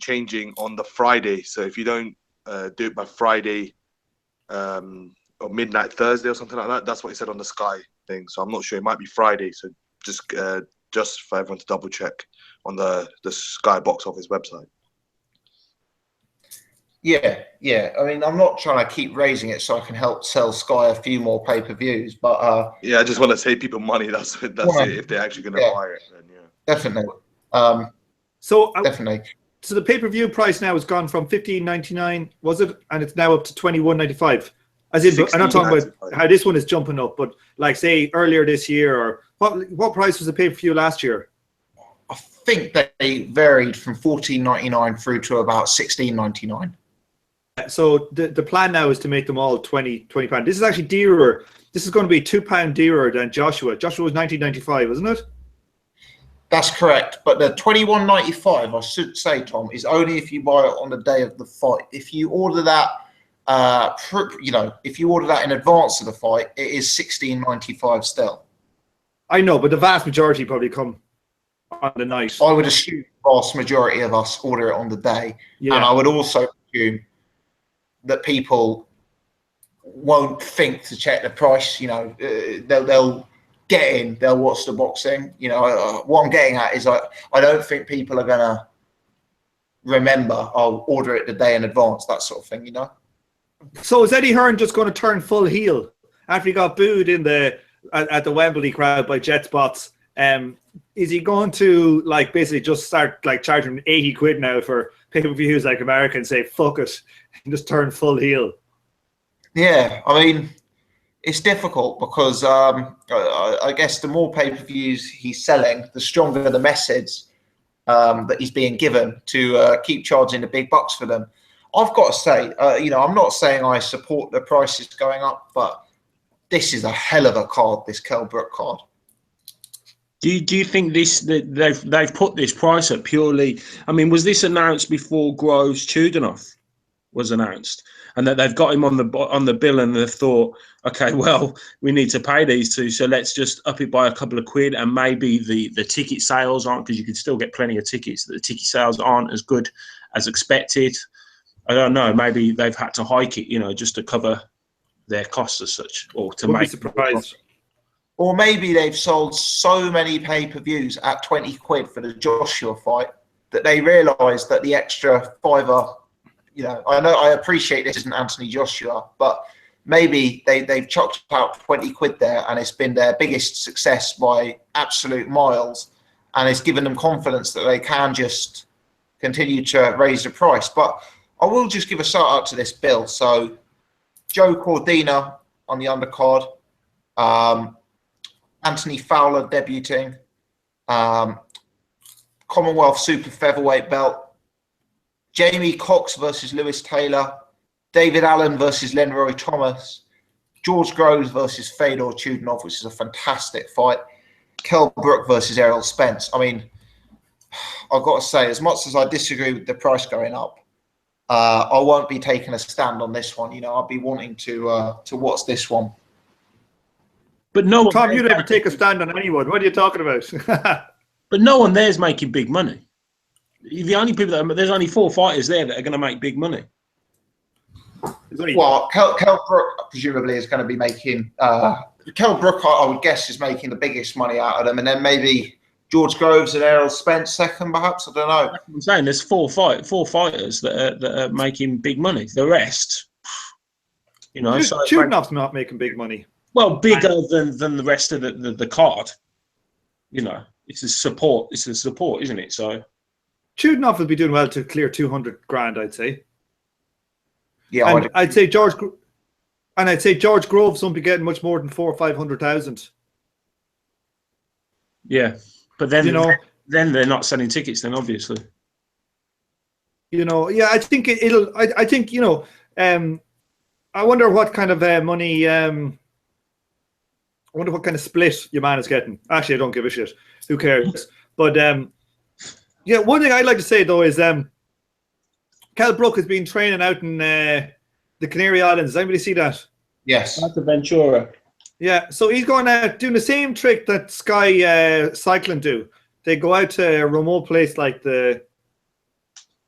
S3: changing on the Friday. So if you don't do it by Friday or midnight Thursday or something like that, that's what he said on the Sky thing. So I'm not sure. It might be Friday. So just for everyone to double check on the Sky box office website.
S1: Yeah. I mean, I'm not trying to keep raising it so I can help sell Sky a few more pay-per-views, but
S3: yeah, I just want to save people money. That's it. If they're actually going to buy it, then yeah,
S1: definitely. Definitely.
S4: So the pay-per-view price now has gone from $15.99, was it, and it's now up to $21.95. As in, I'm not talking about how this one is jumping up, but like say earlier this year, or what price was the pay-per-view last year?
S1: I think they varied from $14.99 through to about $16.99.
S4: So the plan now is to make them all £20. This is actually dearer. This is going to be £2 dearer than Joshua. Joshua was $19.95, wasn't it?
S1: That's correct. But the $21.95, I should say, Tom, is only if you buy it on the day of the fight. If you order that, if you order that in advance of the fight, it is $16.95 still. I
S4: know, but the vast majority probably come on the night.
S1: I would assume the vast majority of us order it on the day. Yeah. And I would also assume that people won't think to check the price. You know, they'll get in, they'll watch the boxing. You know, what I'm getting at is I don't think people are going to remember, I'll order it the day in advance, that sort of thing, you know?
S4: So is Eddie Hearn just going to turn full heel after he got booed at the Wembley crowd by Jet Spots? Is he going to like basically just start like charging 80 quid now for pay-per-views like Americans, say fuck it and just turn full heel?
S1: Yeah, I mean, it's difficult because I guess the more pay-per-views he's selling, the stronger the message that he's being given to keep charging the big bucks for them. I've got to say, I'm not saying I support the prices going up, but this is a hell of a card, this Kell Brook card.
S2: Do you think that they've put this price up purely? I mean, was this announced before Groves Chudinov was announced, and that they've got him on the bill, and they've thought, okay, well, we need to pay these two, so let's just up it by a couple of quid, and maybe the ticket sales aren't, because you can still get plenty of tickets. The ticket sales aren't as good as expected. I don't know. Maybe they've had to hike it, just to cover their costs as such, or to make.
S4: Surprised.
S1: Or maybe they've sold so many pay-per-views at 20 quid for the Joshua fight that they realise that the extra fiver, I appreciate this isn't Anthony Joshua, but maybe they've chucked out 20 quid there, and it's been their biggest success by absolute miles, and it's given them confidence that they can just continue to raise the price. But I will just give a shout out to this bill. So Joe Cordina on the undercard, Anthony Fowler debuting, Commonwealth Super Featherweight belt, Jamie Cox versus Lewis Taylor, David Allen versus Lenroy Thomas, George Groves versus Fedor Chudinov, which is a fantastic fight, Kell Brook versus Errol Spence. I mean, I've got to say, as much as I disagree with the price going up, I won't be taking a stand on this one. I'll be wanting to watch this one.
S2: But no one,
S4: Tom, you never take a stand on anyone. What are you talking about?
S2: But no one there's making big money. The only people there's only 4 fighters there that are going to make big money.
S1: Well, Kell Brook presumably is going to be making. Kell Brook, I would guess, is making the biggest money out of them, and then maybe George Groves and Errol Spence second, perhaps. I don't know.
S2: That's what I'm saying there's 4 fighters that are making big money. The rest,
S4: Chudinov's not making big money.
S2: Well, bigger than the rest of the card. It's a support. It's a support, isn't it? So
S4: Chudinov will be doing well to clear 200 grand, I'd say.
S1: Yeah,
S4: and I'd say George Groves won't be getting much more than 400,000 or 500,000.
S2: Yeah, but then they're not selling tickets. Then obviously,
S4: Yeah, I think it'll. I think I wonder what kind of money. I wonder what kind of split your man is getting. Actually, I don't give a shit. Who cares? But one thing I'd like to say though is Kell Brook has been training out in the Canary Islands. Does anybody see that?
S1: Yes.
S2: That's a Ventura.
S4: Yeah, so he's going out doing the same trick that Sky Cycling do. They go out to a remote place like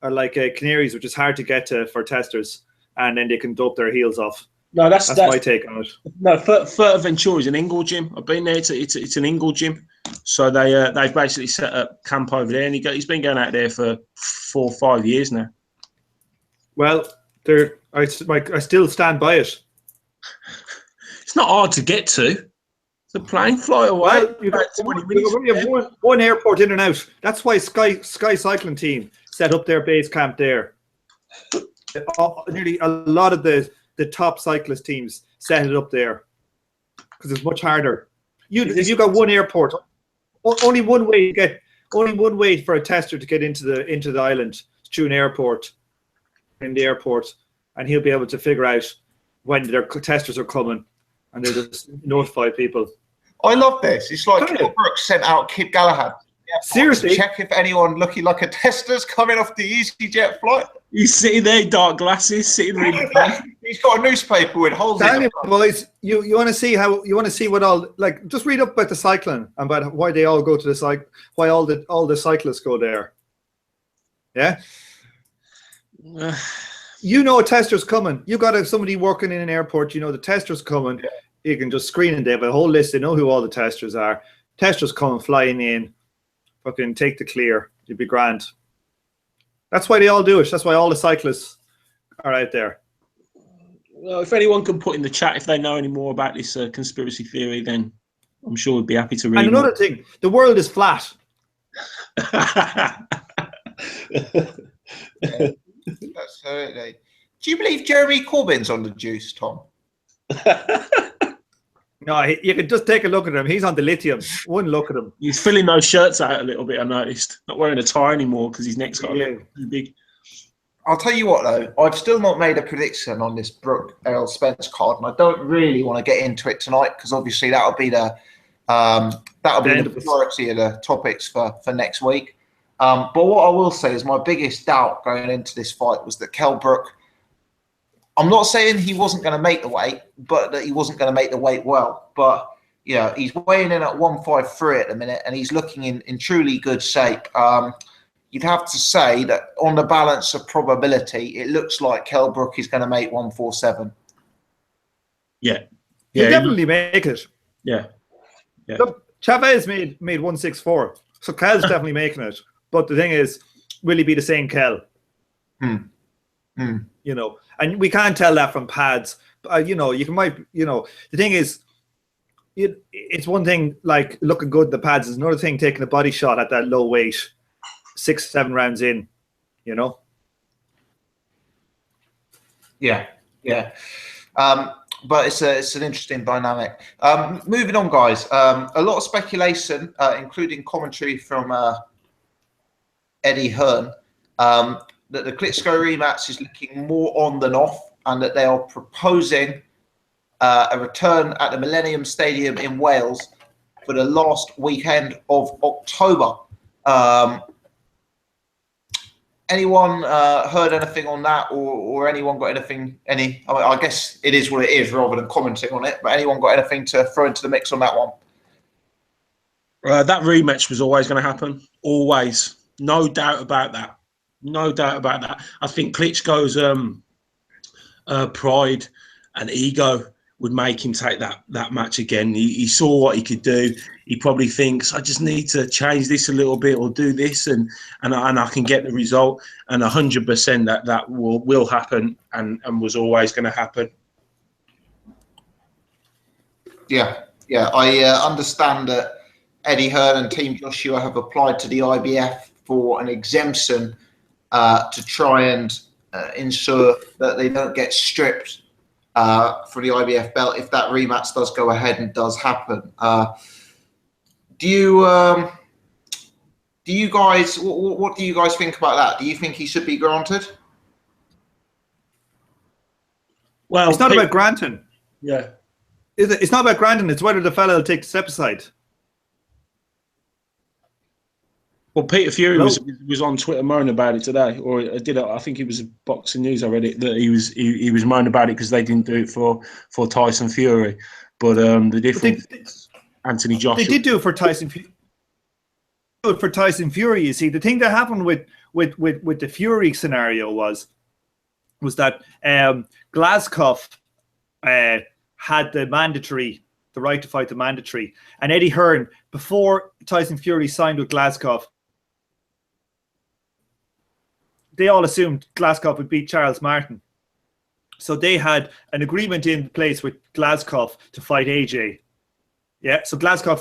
S4: Canaries, which is hard to get to for testers, and then they can dope their heels off.
S2: No, that's
S4: my take on it.
S2: No, Fuerteventura is an Ingle gym. I've been there. It's an Ingle gym. So they've basically set up camp over there, and he's been going out there for 4 or 5 years now.
S4: Well, I still stand by it.
S2: It's not hard to get to. It's a plane fly away.
S4: Well, you have one airport in and out. That's why Sky Cycling Team set up their base camp there. Nearly a lot of the top cyclist teams set it up there because it's much harder. If you got one airport, only one way for a tester to get into the island is through an airport. In the airport, and he'll be able to figure out when their testers are coming, and they'll just notify people.
S1: I love this. It's like Kell Brook sent out Kip Galahad.
S4: Seriously,
S1: check if anyone looking like a tester's coming off the EasyJet flight.
S2: He's sitting there, dark glasses, sitting really.
S1: He's got a newspaper with holes in it.
S4: Boys, you want to see what all just read up about the cycling and about why they all go to why all the cyclists go there. Yeah. A tester's coming. You got somebody working in an airport. The tester's coming. Yeah. You can just screen and they have a whole list. They know who all the testers are. Testers coming, flying in. Fucking take the clear. You'd be grand. That's why they all do it. That's why all the cyclists are out there.
S2: Well, if anyone can put in the chat if they know any more about this conspiracy theory, then I'm sure we'd be happy to read.
S4: And another thing, the world is flat.
S1: Absolutely. Do you believe Jeremy Corbyn's on the juice, Tom?
S4: No, you can just take a look at him. He's on the lithium. One look at him.
S2: He's filling those shirts out a little bit, I noticed. Not wearing a tie anymore because his neck's got a little too big.
S1: I'll tell you what, though. I've still not made a prediction on this Brook Errol Spence card, and I don't really want to get into it tonight because obviously that'll be the That'll be the majority of the topics for next week. But what I will say is my biggest doubt going into this fight was that Kell Brook, I'm not saying he wasn't going to make the weight, but that he wasn't going to make the weight well. But, he's weighing in at 153 at the minute, and he's looking in truly good shape. You'd have to say that on the balance of probability, it looks like Kell Brook is going to make 147.
S2: Yeah.
S4: He'll definitely make it.
S2: Yeah.
S4: Look, Chavez made 164, so Kell's definitely making it. But the thing is, will he be the same Kell? And we can't tell that from pads. The thing is, it's one thing like looking good in the pads. It's another thing taking a body shot at that low weight, 6-7 rounds in.
S1: Yeah. But it's an interesting dynamic. Moving on, guys. A lot of speculation, including commentary from Eddie Hearn, that the Klitschko rematch is looking more on than off, and that they are proposing a return at the Millennium Stadium in Wales for the last weekend of October. Anyone heard anything on that, or anyone got anything? I guess it is what it is, rather than commenting on it. But anyone got anything to throw into the mix on that one?
S2: That rematch was always going to happen. Always, no doubt about that. No doubt about that. I think Klitschko's pride and ego would make him take that match again. He saw what he could do. He probably thinks, I just need to change this a little bit or do this, and I can get the result. And 100% that will happen and was always going to happen.
S1: Yeah. I understand that Eddie Hearn and Team Joshua have applied to the IBF for an exemption to try and ensure that they don't get stripped for the IBF belt if that rematch does go ahead and does happen. Do you guys? What do you guys think about that? Do you think he should be granted?
S4: Well, it's not about granting.
S2: Yeah,
S4: it's not about granting. It's whether the fella will take the step aside.
S2: Well, Peter Fury was on Twitter moaning about it today, or I think it was Boxing News. I read it that he was moaning about it because they didn't do it for Tyson Fury. But the difference, Anthony Joshua.
S4: They did do it for Tyson Fury. For Tyson Fury, you see, the thing that happened with the Fury scenario was that Glasgow had the right to fight the mandatory, and Eddie Hearn, before Tyson Fury signed with Glasgow, they all assumed Glasgow would beat Charles Martin. So they had an agreement in place with Glasgow to fight AJ. Yeah, so Glasgow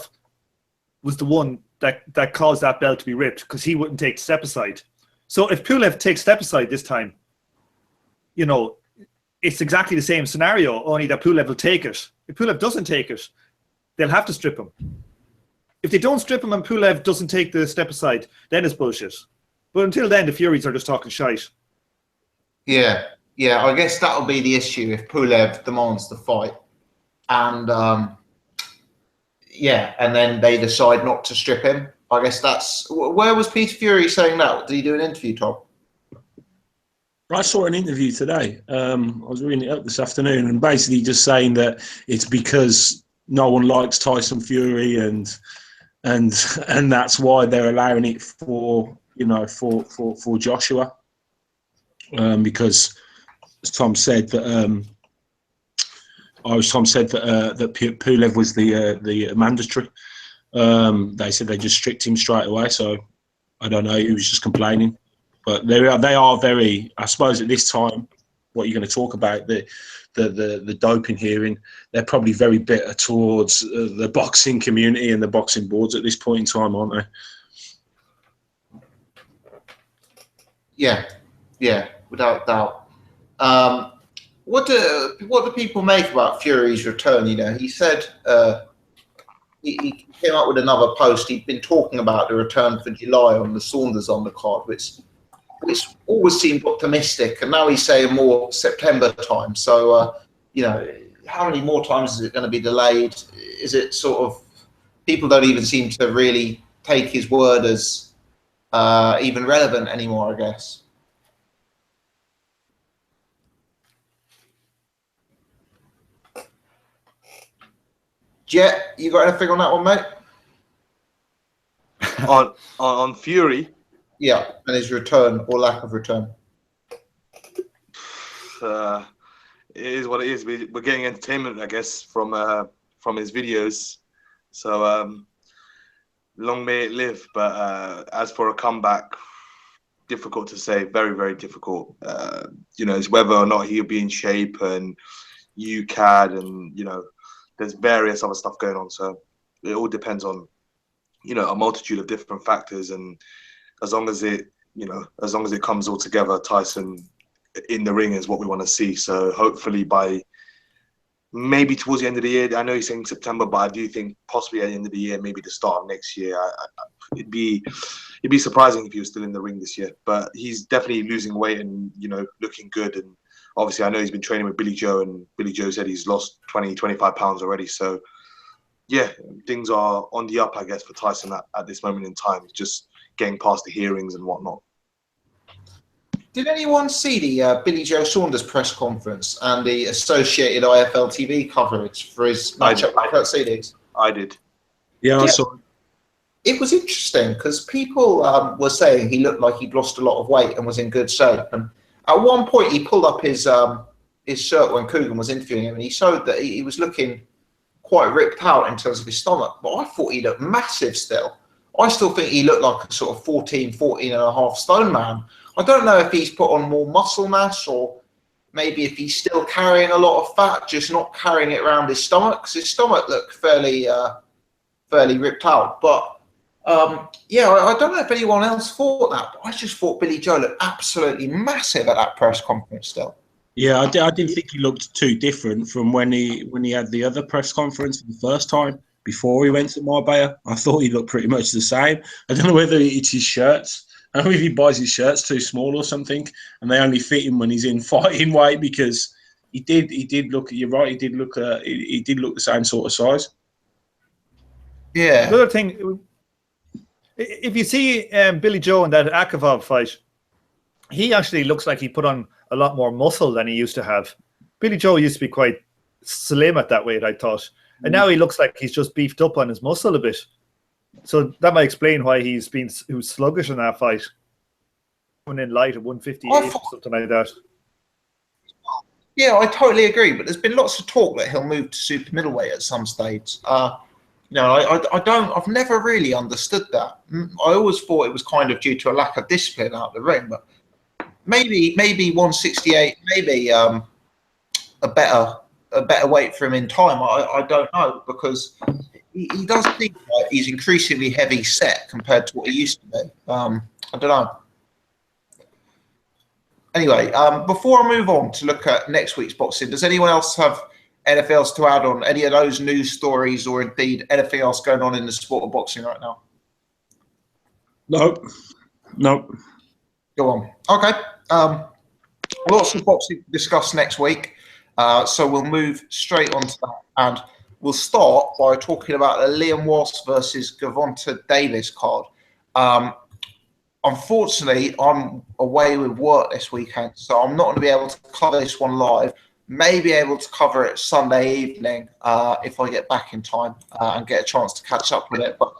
S4: was the one that caused that belt to be ripped because he wouldn't take step aside. So if Pulev takes step aside this time, it's exactly the same scenario, only that Pulev will take it. If Pulev doesn't take it, they'll have to strip him. If they don't strip him and Pulev doesn't take the step aside, then it's bullshit. But until then, the Furies are just talking shite.
S1: Yeah, I guess that'll be the issue if Pulev demands the fight. And, and then they decide not to strip him. I guess that's... Where was Peter Fury saying that? Did he do an interview, Tom?
S2: I saw an interview today. I was reading it up this afternoon, and basically just saying that it's because no one likes Tyson Fury, and that's why they're allowing it for Joshua, because as Tom said that that Pulev was the mandatory. They said they just stripped him straight away. So I don't know. He was just complaining. But they are very. I suppose at this time, what you're going to talk about the doping hearing, they're probably very bitter towards the boxing community and the boxing boards at this point in time, aren't they?
S1: Yeah, without doubt. What do people make about Fury's return? He said he came up with another post. He'd been talking about the return for July on the Saunders undercard, which always seemed optimistic, and now he's saying more September time. So, how many more times is it going to be delayed? Is it sort of people don't even seem to really take his word as even relevant anymore, I guess. Jet, you got anything on that one, mate?
S3: on Fury.
S1: Yeah, and his return or lack of return.
S3: It is what it is. We're getting entertainment, I guess, from his videos. So long may it live. But as for a comeback, difficult to say. Very, very difficult. It's whether or not he'll be in shape and UCAD and there's various other stuff going on. So it all depends on a multitude of different factors. And as long as it comes all together, Tyson in the ring is what we want to see. So hopefully by maybe towards the end of the year, I know he's saying September, but I do think possibly at the end of the year, maybe the start of next year. It'd be surprising if he was still in the ring this year. But he's definitely losing weight and looking good. And obviously, I know he's been training with Billy Joe, and Billy Joe said he's lost 20, 25 pounds already. So yeah, things are on the up, I guess, for Tyson at this moment in time. Just getting past the hearings and whatnot.
S1: Did anyone see the Billy Joe Saunders press conference and the associated IFL TV coverage for his matchup with Mercedes?
S3: I did.
S2: Yeah, I saw it.
S1: It was interesting because people were saying he looked like he'd lost a lot of weight and was in good shape. And at one point, he pulled up his shirt when Coogan was interviewing him, and he showed that he was looking quite ripped out in terms of his stomach. But I thought he looked massive still. I still think he looked like a sort of 14 and a half stone man. I don't know if he's put on more muscle mass or maybe if he's still carrying a lot of fat, just not carrying it around his stomach, because his stomach looked fairly ripped out. But I don't know if anyone else thought that, but I just thought Billy Joe looked absolutely massive at that press conference still.
S2: Yeah, I didn't think he looked too different from when he had the other press conference the first time before he went to Marbella. I thought he looked pretty much the same. I don't know whether it's his shirts. I don't know if he buys his shirts too small or something, and they only fit him when he's in fighting weight, because he did look. You're right. He did look the same sort of size.
S1: Yeah.
S4: Another thing, if you see Billy Joe in that Akavov fight, he actually looks like he put on a lot more muscle than he used to have. Billy Joe used to be quite slim at that weight, I thought. And now he looks like he's just beefed up on his muscle a bit. So that might explain why he was sluggish in that fight. Coming in light at 158 or something like that.
S1: Yeah, I totally agree. But there's been lots of talk that he'll move to super middleweight at some stage. I've never really understood that. I always thought it was kind of due to a lack of discipline out the ring. But maybe 168, maybe a better weight for him in time. I don't know, because he does seem like he's increasingly heavy set compared to what he used to be. I don't know. Anyway, before I move on to look at next week's boxing, does anyone else have anything else to add on any of those news stories, or indeed anything else going on in the sport of boxing right now?
S2: No.
S1: Go on. Okay. Lots of boxing to discuss next week. So we'll move straight on to that. And we'll start by talking about the Liam Walsh versus Gervonta Davis card. Unfortunately, I'm away with work this weekend, so I'm not going to be able to cover this one live. May be able to cover it Sunday evening if I get back in time and get a chance to catch up with it. But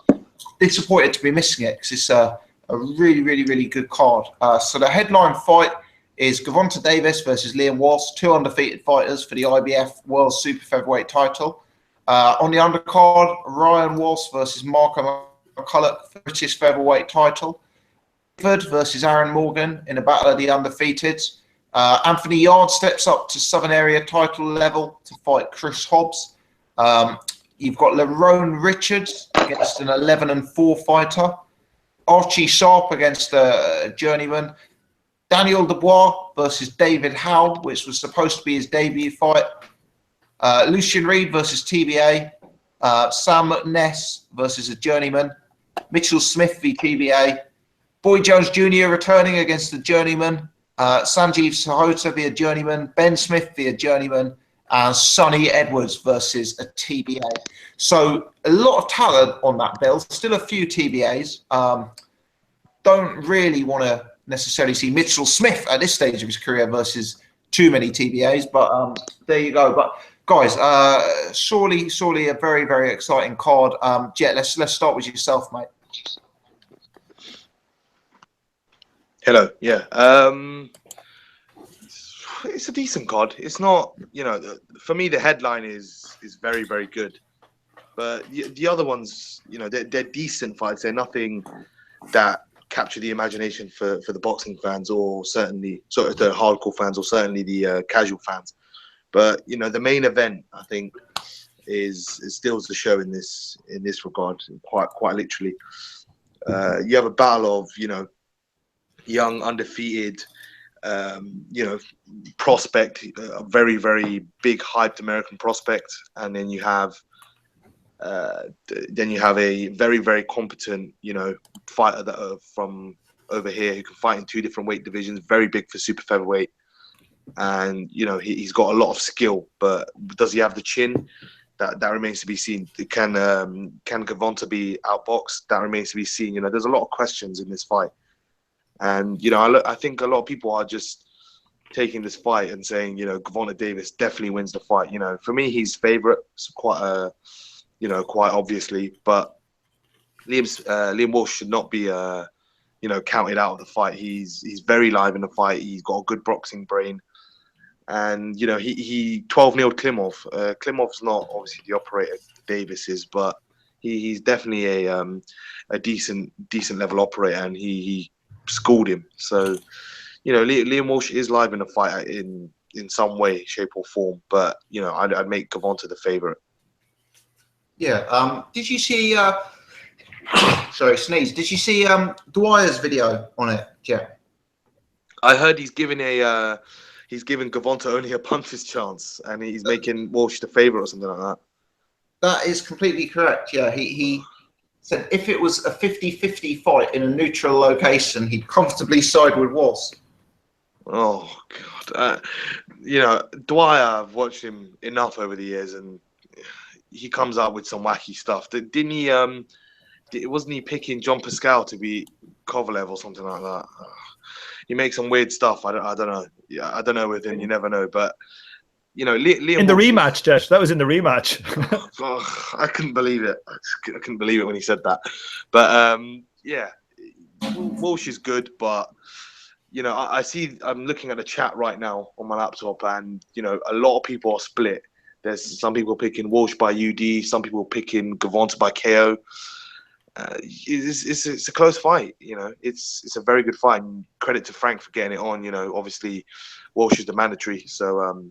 S1: disappointed to be missing it, because it's a really, really, really good card. So the headline fight is Gervonta Davis versus Liam Walsh, two undefeated fighters for the IBF World Super Featherweight title. On the undercard, Ryan Walsh versus Marco McCulloch for the British Featherweight title. Crawford versus Aaron Morgan in a battle of the undefeateds. Anthony Yard steps up to Southern Area title level to fight Chris Hobbs. You've got Lerone Richards against an 11-4 fighter. Archie Sharp against a journeyman. Daniel Dubois versus David Howe, which was supposed to be his debut fight. Lucian Reed versus TBA. Sam Ness versus a journeyman. Mitchell Smith v TBA. Boy Jones Jr. returning against the journeyman. Sanjeev Sahota via journeyman. Ben Smith via journeyman. and Sonny Edwards versus a TBA. So a lot of talent on that bill. Still a few TBAs. Don't really want to necessarily see Mitchell Smith at this stage of his career versus too many TBAs, but there you go. But guys, surely a very, very exciting card. Jet, let's start with yourself, mate.
S3: Hello. Yeah. It's a decent card. It's not, for me the headline is very, very good, but the other ones, they're decent fights. They're nothing that capture the imagination for the boxing fans, or certainly sort of the hardcore fans, or certainly the casual fans. But the main event, I think, is steals the show in this regard, quite literally. You have a battle of young undefeated prospect, a very, very big hyped American prospect, and then you have a very, very competent fighter that from over here who can fight in 2 different weight divisions, very big for super featherweight, and he's got a lot of skill, but does he have the chin? That remains to be seen. Can Gervonta be outboxed? That remains to be seen. There's a lot of questions in this fight, and I think a lot of people are just taking this fight and saying Gervonta Davis definitely wins the fight. For me, he's favourite, quite obviously, but Liam Walsh should not be counted out of the fight. He's very live in the fight. He's got a good boxing brain. And he 12-0'd Klimov. Klimov's not obviously the operator Davis is, but he's definitely a decent level operator, and he schooled him. So Liam Walsh is live in the fight in some way, shape, or form. But I'd make Gervonta the favourite.
S1: Yeah. Did you see? Sorry, sneeze. Did you see Dwyer's video on it, Jeff?
S3: I heard he's given Gervonta only a puncher's chance, and he's making Walsh the favourite or something like that.
S1: That is completely correct. Yeah, he said if it was a 50-50 fight in a neutral location, he'd comfortably side with Walsh. Oh
S3: God, Dwyer, I've watched him enough over the years, and he comes out with some wacky stuff. Didn't he? Wasn't he picking John Pascal to beat Kovalev or something like that? He makes some weird stuff. I don't know. Yeah, I don't know with him. You never know. But Liam
S4: in the rematch, Josh. That was in the rematch.
S3: I couldn't believe it. I couldn't believe it when he said that. But yeah, Walsh is good, but I'm looking at the chat right now on my laptop, and a lot of people are split. There's some people picking Walsh by UD, some people picking Gervonta by KO. It's a close fight. It's a very good fight. And credit to Frank for getting it on. Obviously Walsh is the mandatory, so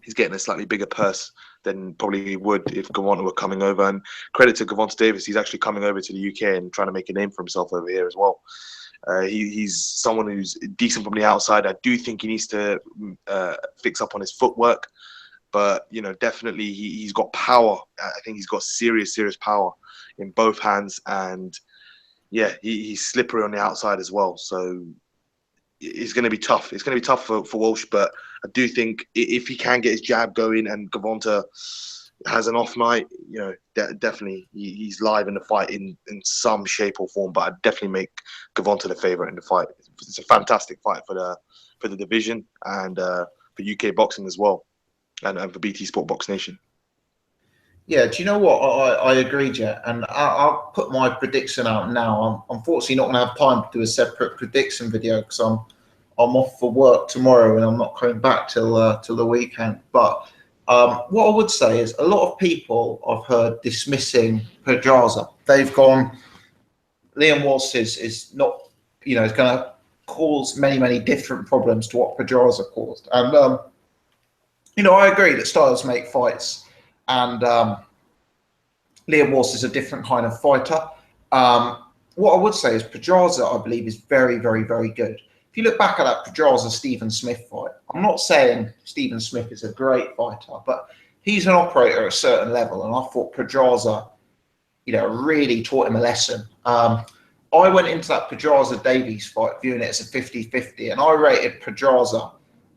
S3: he's getting a slightly bigger purse than probably he would if Gervonta were coming over. And credit to Gervonta Davis, he's actually coming over to the UK and trying to make a name for himself over here as well. He's someone who's decent from the outside. I do think he needs to fix up on his footwork, but definitely he's got power. I think he's got serious power in both hands, and yeah, he's slippery on the outside as well. So it's going to be tough. It's going to be tough for Walsh, but I do think if he can get his jab going and Gervonta has an off night, definitely he's live in the fight in some shape or form. But I'd definitely make Gervonta the favourite in the fight. It's a fantastic fight for the division and for UK boxing as well, and for BT Sport Box Nation.
S1: Yeah, do you know what? I agree, Jet, and I'll put my prediction out now. I'm unfortunately not going to have time to do a separate prediction video because I'm off for work tomorrow and I'm not coming back till the weekend. But what I would say is a lot of people I've heard dismissing Pedraza. They've gone, Liam Walsh is not, is going to cause many different problems to what Pedraza caused. And I agree that styles make fights. And Liam Walsh is a different kind of fighter. What I would say is Pedraza, I believe, is very good. If you look back at that Pedraza-Stephen Smith fight, I'm not saying Stephen Smith is a great fighter, but he's an operator at a certain level, and I thought Pedraza, really taught him a lesson. I went into that Pedraza-Davies fight viewing it as a 50-50, and I rated Pedraza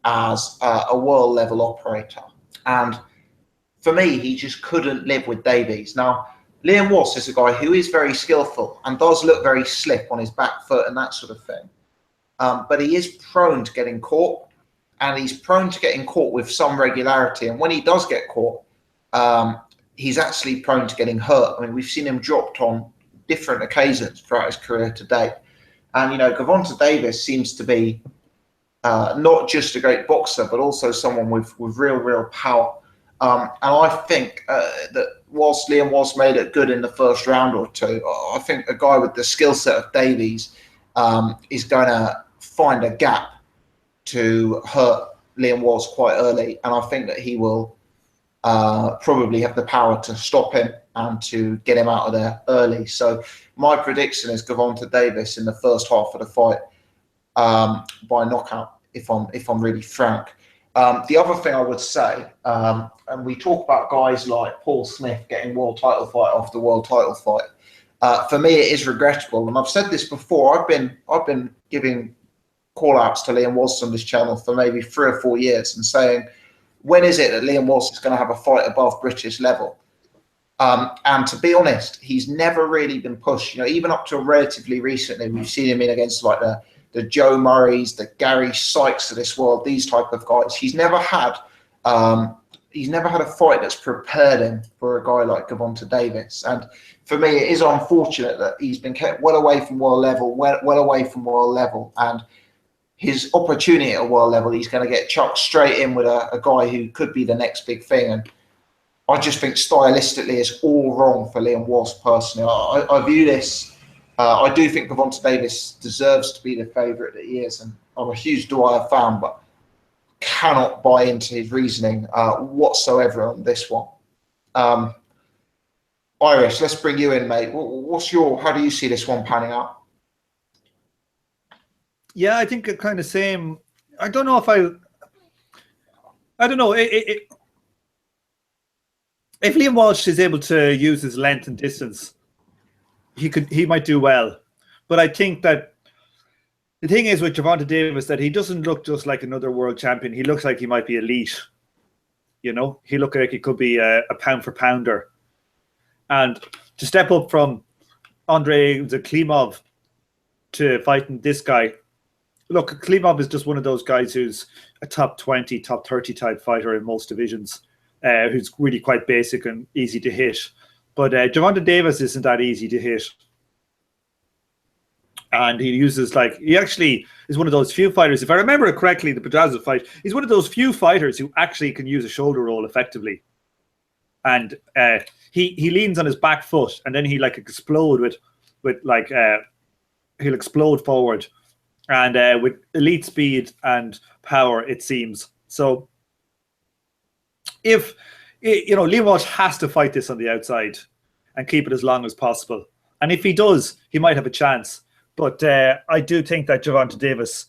S1: as a world-level operator. And for me, he just couldn't live with Davies. Now, Liam Walsh is a guy who is very skillful and does look very slick on his back foot and that sort of thing. But he is prone to getting caught, and he's prone to getting caught with some regularity. And when he does get caught, he's actually prone to getting hurt. I mean, we've seen him dropped on different occasions throughout his career to date. And, you know, Gervonta Davis seems to be not just a great boxer, but also someone with real power. And I think that whilst Liam Walsh made it good in the first round or two, I think a guy with the skill set of Davies is going to find a gap to hurt Liam Walsh quite early. And I think that he will probably have the power to stop him and to get him out of there early. So my prediction is Gervonta Davis in the first half of the fight by knockout, if I'm really frank. The other thing I would say, and we talk about guys like Paul Smith getting world title fight after world title fight. For me, it is regrettable, and I've said this before. I've been giving call-outs to Liam Walsh on this channel for maybe 3 or 4 years, and saying, when is it that Liam Walsh is going to have a fight above British level? And to be honest, he's never really been pushed. You know, even up to relatively recently, we've seen him in against like the Joe Murrays, the Gary Sykes of this world, these type of guys. He's never had a fight that's prepared him for a guy like Gervonta Davis. And for me, it is unfortunate that he's been kept well away from world level, and his opportunity at world level, he's going to get chucked straight in with a guy who could be the next big thing. And I just think stylistically it's all wrong for Liam Walsh personally. I view this. I do think Gervonta Davis deserves to be the favourite that he is, and I'm a huge Dwyer fan, but cannot buy into his reasoning whatsoever on this one. Irish, let's bring you in, mate. How do you see this one panning out?
S4: Yeah, I think it kind of same. I don't know if I don't know. If Liam Walsh is able to use his length and distance, he might do well. But I think that the thing is with Gervonta Davis that he doesn't look just like another world champion. He looks like he might be elite. You know, he looks like he could be a pound for pounder. And to step up from Andrei Klimov to fighting this guy, look, Klimov is just one of those guys who's a top 20, top 30 type fighter in most divisions, who's really quite basic and easy to hit. But Gervonta Davis isn't that easy to hit. And he actually is one of those few fighters, if I remember it correctly, the Pedraza fight, he's one of those few fighters who actually can use a shoulder roll effectively. And he leans on his back foot, and then he explode he'll explode forward. And with elite speed and power, it seems. So if, Liam Walsh has to fight this on the outside and keep it as long as possible. And if he does, he might have a chance. But I do think that Gervonta Davis,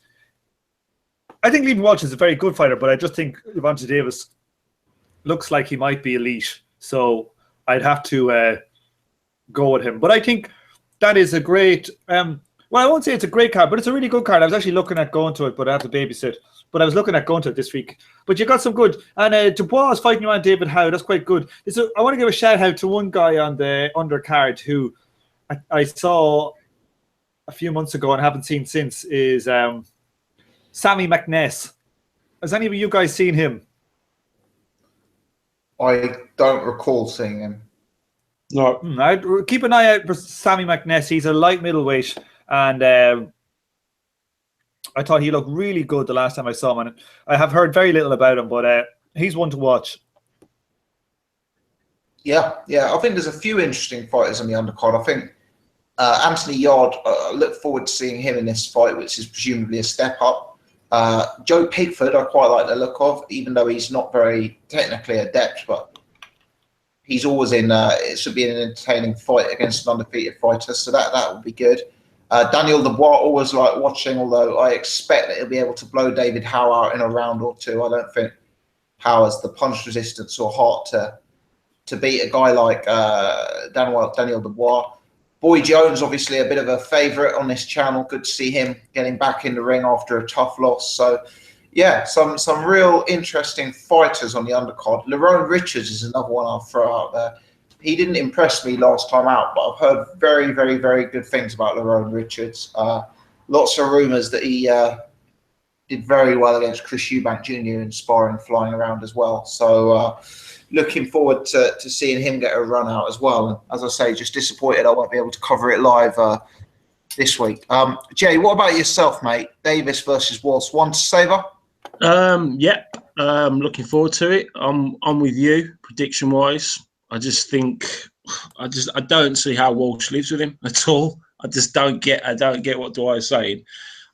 S4: I think Liam Walsh is a very good fighter, but I just think Gervonta Davis looks like he might be elite. So I'd have to go with him. But I think that is a great... well, I won't say it's a great card, but it's a really good card. I was actually looking at going to it, but I have to babysit. But I was looking at going to it this week. But you got some good. And Dubois is fighting you on David Howe. That's quite good. I want to give a shout out to one guy on the undercard who I saw a few months ago and haven't seen since is Sammy McNess. Has any of you guys seen him?
S1: I don't recall seeing him.
S2: No.
S4: I'd keep an eye out for Sammy McNess. He's a light middleweight, and I thought he looked really good the last time I saw him. And I have heard very little about him, but he's one to watch.
S1: Yeah. I think there's a few interesting fighters on the undercard. I think Anthony Yard, I look forward to seeing him in this fight, which is presumably a step up. Joe Pigford, I quite like the look of, even though he's not very technically adept, but he's always in. It should be an entertaining fight against an undefeated fighter, so that will be good. Daniel Dubois, always like watching, although I expect that he'll be able to blow David Howe out in a round or two. I don't think Howe has the punch resistance or heart to beat a guy like Daniel Dubois. Boy Jones, obviously a bit of a favourite on this channel. Good to see him getting back in the ring after a tough loss. So, Yeah, some real interesting fighters on the undercard. Lerone Richards is another one I'll throw out there. He didn't impress me last time out, but I've heard very, very, very good things about Lerone Richards. Lots of rumours that he did very well against Chris Eubank Jr. in sparring, flying around as well. So looking forward to seeing him get a run out as well. And as I say, just disappointed I won't be able to cover it live this week. Jay, what about yourself, mate? Davis versus Walsh, one to savour?
S2: Looking forward to it. I'm with you, prediction wise. I just think I don't see how Walsh lives with him at all. I don't get what Dwyer's saying.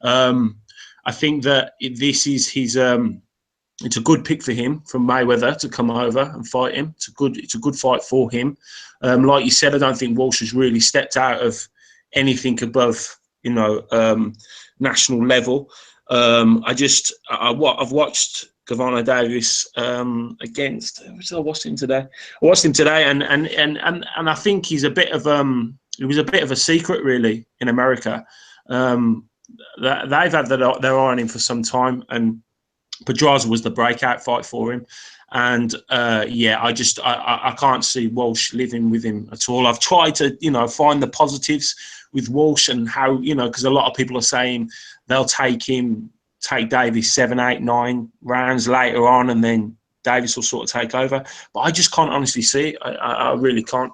S2: I think that this is his it's a good pick for him from Mayweather to come over and fight him. It's a good fight for him. Like you said, I don't think Walsh has really stepped out of anything above, national level. I've watched Gervonta Davis against. I watched him today. And I think he's a bit of it was a bit of a secret really in America. That they've had their eye on him for some time, and Pedraza was the breakout fight for him. And I can't see Walsh living with him at all. I've tried to find the positives with Walsh and how because a lot of people are saying they'll take Davis 7, 8, 9 rounds later on, and then Davis will sort of take over. But I just can't honestly see it. I really can't.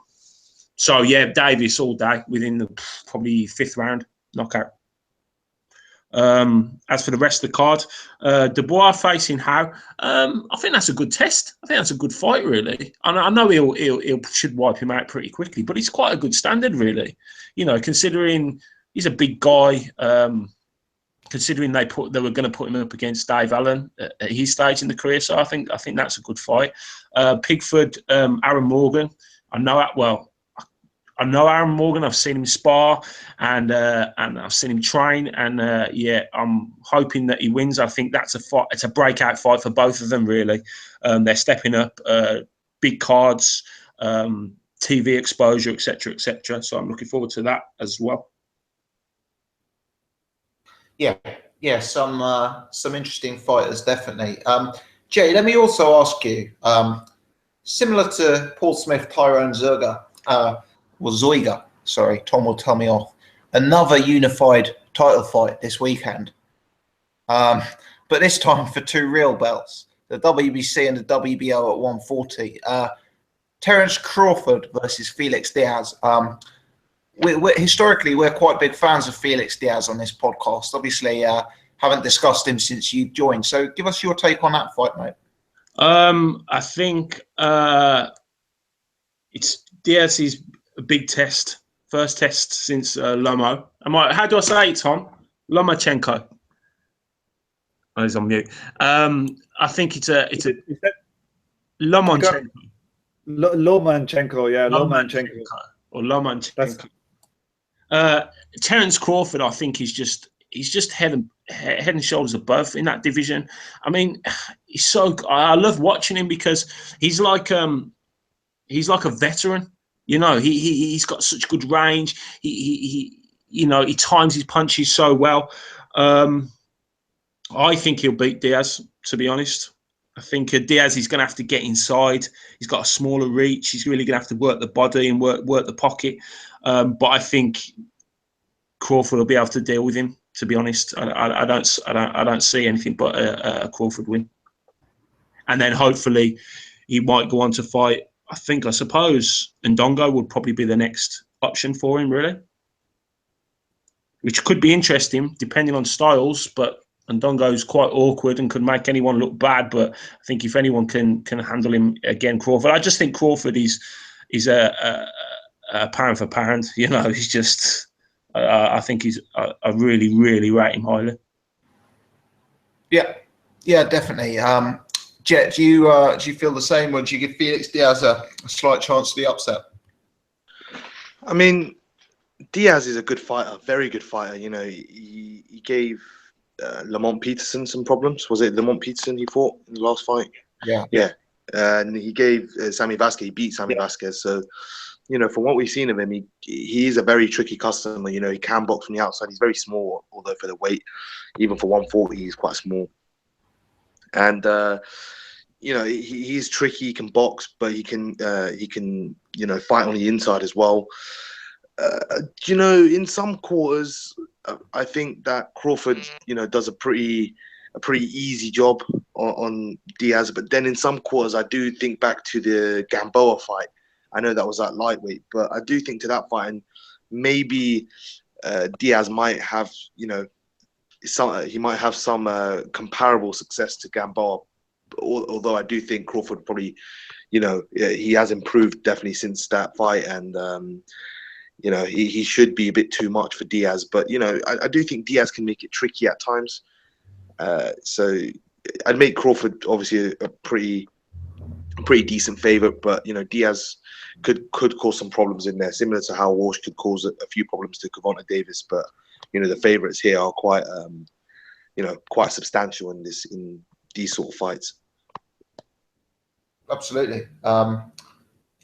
S2: So yeah, Davis all day within the probably 5th round knockout. As for the rest of the card, Dubois facing Howe. I think that's a good test. I think that's a good fight, really. I know he should wipe him out pretty quickly, but it's quite a good standard, really. Considering he's a big guy. Considering they were going to put him up against Dave Allen at his stage in the career, so I think that's a good fight. Pigford, Aaron Morgan. I know Aaron Morgan. I've seen him spar and I've seen him train. And I'm hoping that he wins. I think that's a fight. It's a breakout fight for both of them, really. They're stepping up, big cards, TV exposure, etc., etc. So I'm looking forward to that as well.
S1: Yeah, some interesting fighters, definitely. Jay, let me also ask you, similar to Paul Smith, Tyrone Zoiga, sorry, Tom will tell me off, another unified title fight this weekend. But this time for 2 real belts, the WBC and the WBO at 140. Terence Crawford versus Felix Diaz. Historically, we're quite big fans of Felix Diaz on this podcast. Obviously, haven't discussed him since you've joined. So give us your take on that fight, mate.
S2: I think it's Diaz's big test, first test since Lomo. How do I say it, Tom? Lomachenko. Oh, he's on mute. I think it's a Lomachenko.
S4: Lomachenko, yeah, Lomachenko.
S2: Or Lomachenko. Terence Crawford, I think, he's just head and shoulders above in that division. I mean, I love watching him because he's like a veteran. He's got such good range. He times his punches so well. I think he'll beat Diaz, to be honest. I think Diaz is going to have to get inside. He's got a smaller reach. He's really going to have to work the body and work the pocket. But I think Crawford will be able to deal with him. To be honest, I don't see anything but a Crawford win. And then hopefully he might go on to fight. I suppose Ndongo would probably be the next option for him, really, which could be interesting depending on styles. But Ndongo's quite awkward and could make anyone look bad. But I think if anyone can handle him again, Crawford. I just think Crawford is a pound for pound. He's just. I think I really, really rate him highly.
S1: Yeah, definitely. Jet, do you feel the same? Or do you give Felix Diaz a slight chance to the upset?
S3: I mean, Diaz is a good fighter, very good fighter. He gave Lamont Peterson some problems. Was it Lamont Peterson he fought in the last fight? Yeah. And he gave Sammy Vasquez. He beat Sammy Vasquez. So, from what we've seen of him, he is a very tricky customer. He can box from the outside. He's very small, although for the weight, even for 140, he's quite small. and he's tricky. He can box, but he can fight on the inside as well. In some quarters, I think that Crawford does a pretty easy job on Diaz, but then in some quarters, I do think back to the Gamboa fight. I know that was at lightweight, but I do think to that fight, and maybe Diaz might have some comparable success to Gamboa. Although I do think Crawford probably, he has improved definitely since that fight, and he should be a bit too much for Diaz. But I do think Diaz can make it tricky at times. So I'd make Crawford obviously a pretty decent favorite, but Diaz could cause some problems in there, similar to how Walsh could cause a few problems to Gervonta Davis. But the favorites here are quite quite substantial in these sort of fights.
S1: Absolutely. I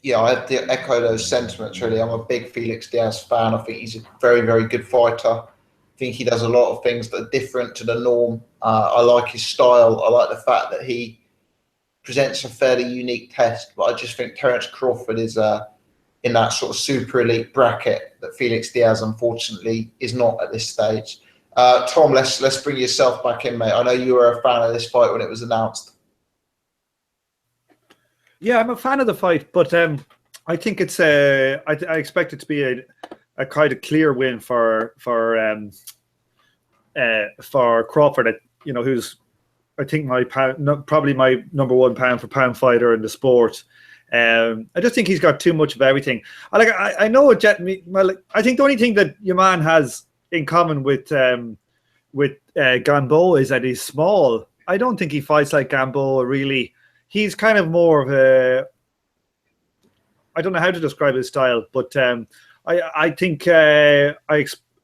S1: have to echo those sentiments, really. I'm a big Felix Diaz fan. I think he's a very, very good fighter. I think he does a lot of things that are different to the norm. I like his style. I like the fact that he presents a fairly unique test, but I just think Terence Crawford is in that sort of super elite bracket that Felix Diaz, unfortunately, is not at this stage. Tom, let's bring yourself back in, mate. I know you were a fan of this fight when it was announced.
S4: Yeah, I'm a fan of the fight, but I think it's I expect it to be a kind of clear win for Crawford. Who's I think probably my number one pound for pound fighter in the sport. I just think he's got too much of everything. I know Jet. I think the only thing that your man has in common with Gamboa is that he's small. I don't think he fights like Gamboa really. He's kind of more of a, I don't know how to describe his style, but I think I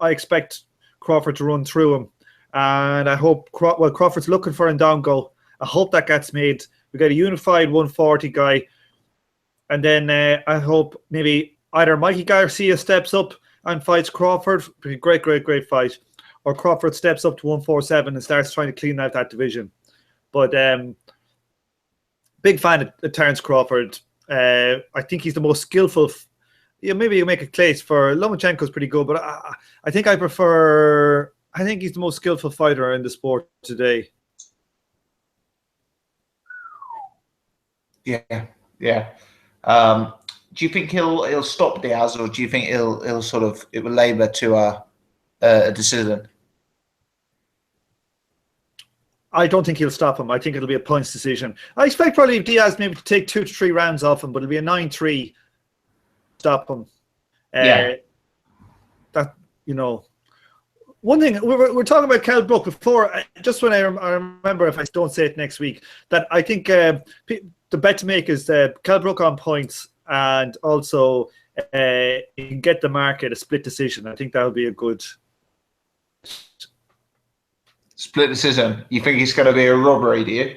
S4: expect Crawford to run through him, and I hope Crawford's looking for a down go. I hope that gets made. We got a unified 140 guy, and then I hope maybe either Mikey Garcia steps up and fights Crawford, great fight, or Crawford steps up to 147 and starts trying to clean out that division. But big fan of Terence Crawford. I think he's the most skillful. Maybe you make a case for Lomachenko's pretty good, but I think I think he's the most skillful fighter in the sport today.
S1: Yeah. Do you think he'll stop Diaz, or do you think it will labour to a decision?
S4: I don't think he'll stop him. I think it'll be a points decision. I expect probably Diaz maybe to take 2 to 3 rounds off him, but it'll be a 9-3 stop him. That one thing we're talking about Kell Brook before. Just when I remember, if I don't say it next week, that I think the bet to make is Kell Brook on points, and also you can get the market a split decision. I think that would be a good.
S1: Split decision. You think it's going to be a robbery, do you?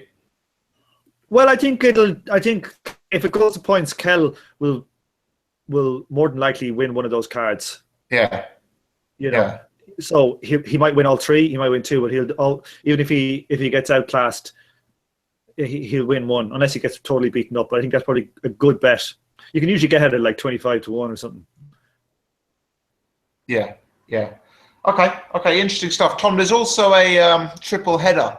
S4: Well, I think if it goes to points, Kell will more than likely win one of those cards.
S1: Yeah.
S4: So he might win all 3. He might win 2, but even if he gets outclassed, he'll win 1 unless he gets totally beaten up. But I think that's probably a good bet. You can usually get ahead at like 25-1 or something.
S1: Yeah. Okay, interesting stuff. Tom, there's also a triple header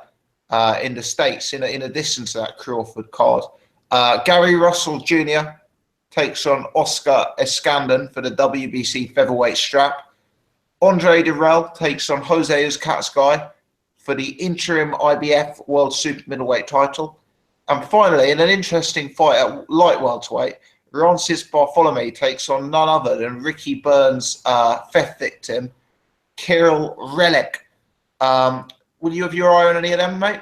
S1: in the States in addition to that Crawford card. Gary Russell Jr. takes on Oscar Escandon for the WBC featherweight strap. Andre Dirrell takes on Jose Uzcategui for the interim IBF World Super Middleweight title. And finally, in an interesting fight at light welterweight, Francis Bartholomew takes on none other than Ricky Burns' theft victim, Kirill Relik. Will you have your eye on any of them, mate?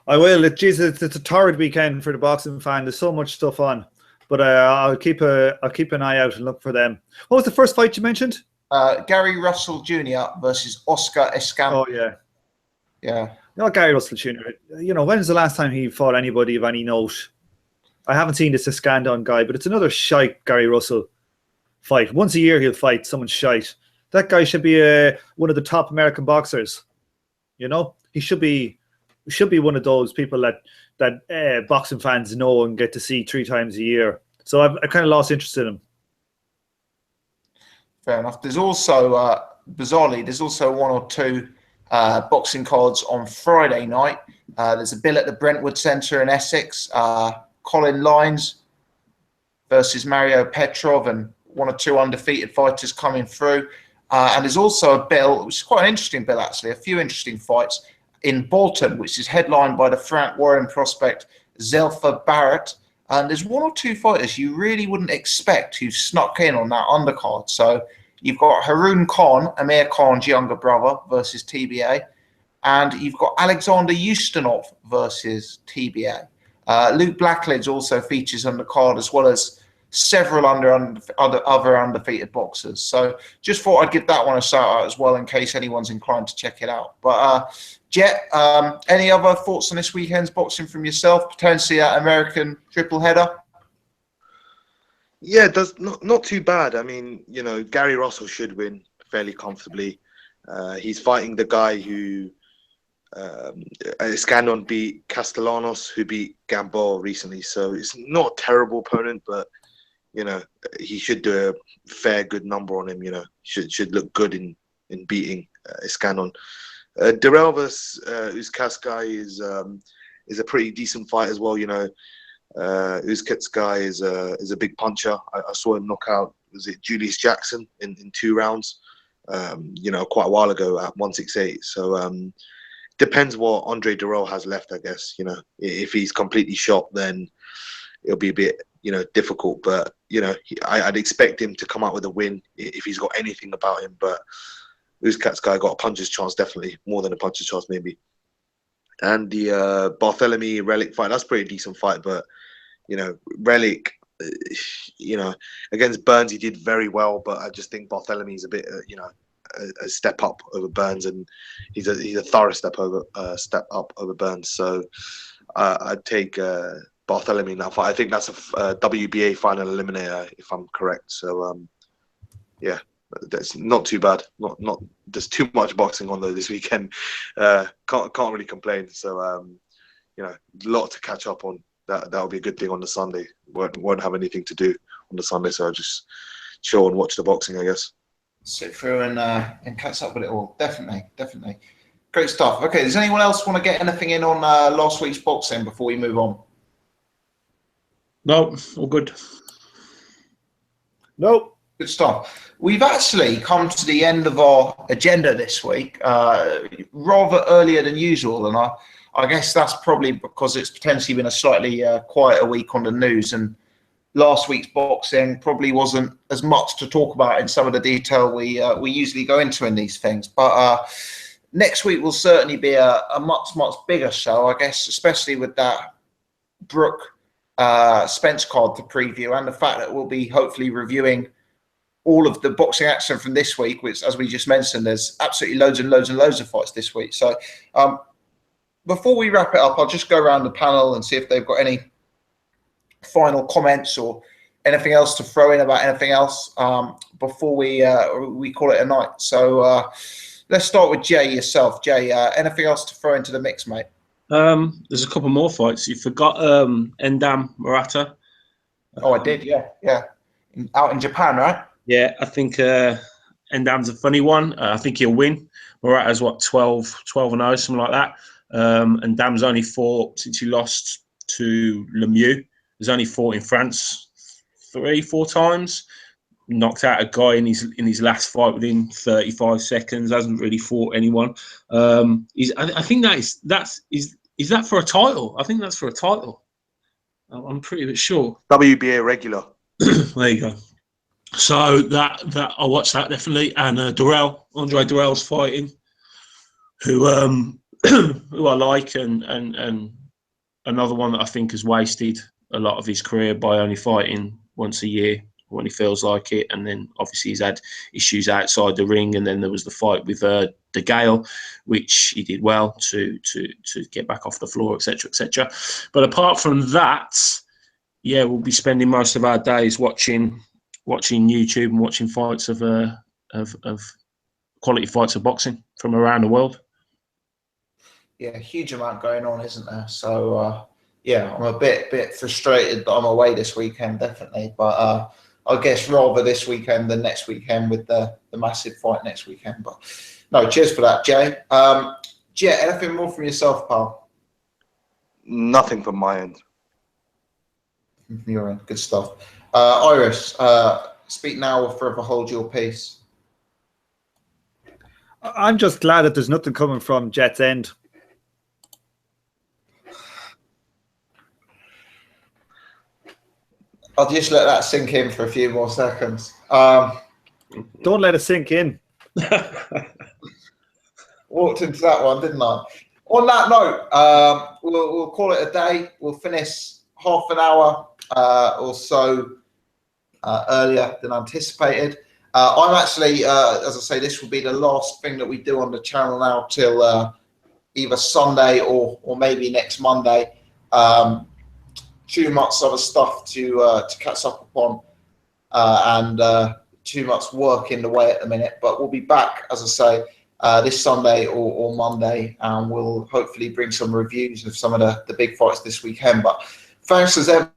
S4: I will. It's a torrid weekend for the boxing fan. There's so much stuff on, but I'll keep an eye out and look for them. What was the first fight you mentioned?
S1: Gary Russell Jr. versus Oscar Escandon.
S4: Oh yeah. Gary Russell Jr. When's the last time he fought anybody of any note? I haven't seen this Escandon guy, but it's another shite Gary Russell fight. Once a year he'll fight someone shite. That guy should be one of the top American boxers. He should be should be one of those people that boxing fans know and get to see 3 times a year. So I kind of lost interest in him.
S1: Fair enough. There's also, bizarrely, there's also 1 or 2 boxing cards on Friday night. There's a bill at the Brentwood Centre in Essex. Colin Lines versus Mario Petrov, and 1 or 2 undefeated fighters coming through. And there's also a bill, which is quite an interesting bill actually, a few interesting fights in Bolton, which is headlined by the Frank Warren prospect Zelfa Barrett. And there's 1 or 2 fighters you really wouldn't expect who've snuck in on that undercard. So you've got Haroon Khan, Amir Khan's younger brother, versus TBA. And you've got Alexander Ustinov versus TBA. Luke Blackledge also features on the card, as well as several other undefeated boxers. So just thought I'd give that one a shout out as well, in case anyone's inclined to check it out. But Jet, any other thoughts on this weekend's boxing from yourself? Potentially an American triple header?
S3: Yeah, does not too bad. I mean, Gary Russell should win fairly comfortably. He's fighting the guy who Escandon beat Castellanos, who beat Gamboa recently. So it's not a terrible opponent, but he should do a fair good number on him. Should look good in beating Escandon. Dirrell versus Uzkaskai is a pretty decent fight as well. Uzkaskai is a big puncher. I saw him knock out, was it Julius Jackson in 2 rounds, quite a while ago at 168. So depends what Andre Dirrell has left, I guess. If he's completely shot, then it'll be a bit difficult. But I'd expect him to come out with a win if he's got anything about him. But Uzkaskai got a puncher's chance, definitely more than a puncher's chance, maybe. And the Barthélemy Relic fight, that's a pretty decent fight. But Relic, against Burns, he did very well. But I just think Barthélemy is a bit, a step up over Burns, and he's a thorough step up over Burns. So I'd take Barthélemy in that fight. I think that's a WBA final eliminator, if I'm correct. So yeah, that's not too bad. Not there's too much boxing on though this weekend. Can't really complain. So a lot to catch up on. That'll be a good thing on the Sunday. Won't have anything to do on the Sunday, so I'll just chill and watch the boxing, I guess.
S1: Sit through and catch up with it all. Definitely. Great stuff. Okay, does anyone else want to get anything in on last week's boxing before we move on?
S2: No, all good.
S4: Nope.
S1: Good stuff. We've actually come to the end of our agenda this week, rather earlier than usual, and I guess that's probably because it's potentially been a slightly quieter week on the news, and last week's boxing probably wasn't as much to talk about in some of the detail we usually go into in these things. But next week will certainly be a much bigger show, I guess, especially with that Brooke Spence card to preview, and the fact that we'll be hopefully reviewing all of the boxing action from this week, which, as we just mentioned, there's absolutely loads of fights this week. So before we wrap it up, I'll just go around the panel and see if they've got any final comments or anything else to throw in about anything else before we call it a night. So let's start with Jay yourself. Jay, anything else to throw into the mix, mate?
S2: There's a couple more fights. You forgot Endam Murata.
S1: Oh, I did, yeah. Out in Japan, right?
S2: Yeah, I think Endam's a funny one. I think he'll win. Murata's 12-0, something like that. And Dam's only fought since he lost to Lemieux. He's only fought in France 3-4 times. Knocked out a guy in his last fight within 35 seconds. Hasn't really fought anyone. I think is that for a title? I think that's for a title. I'm pretty sure.
S3: WBA regular.
S2: There you go. So that I'll watch that definitely. And Andre Dirrell's fighting, who I like, and another one that I think has wasted a lot of his career by only fighting once a year when he feels like it. And then obviously he's had issues outside the ring, and then there was the fight with De Gale, which he did well to get back off the floor, etc. But apart from that, yeah, we'll be spending most of our days watching YouTube and watching fights of quality fights of boxing from around the world.
S1: yeah, huge amount going on, isn't there? So yeah, I'm a bit frustrated that I'm away this weekend, definitely. But I guess rather this weekend than next weekend with the massive fight next weekend. But no, cheers for that, Jay. Jet, anything more from yourself, pal?
S3: Nothing from my end.
S1: You're in. Good stuff. Iris, speak now or forever hold your peace.
S4: I'm just glad that there's nothing coming from Jet's end.
S1: I'll just let that sink in for a few more seconds.
S4: Don't let it sink in.
S1: Walked into that one, didn't I? On that note, we'll call it a day. We'll finish half an hour or so earlier than anticipated. I'm actually, as I say, this will be the last thing that we do on the channel now till either Sunday or maybe next Monday. Too much other stuff to catch up upon and too much work in the way at the minute. But we'll be back, as I say, this Sunday or Monday, and we'll hopefully bring some reviews of some of the big fights this weekend. But thanks as ever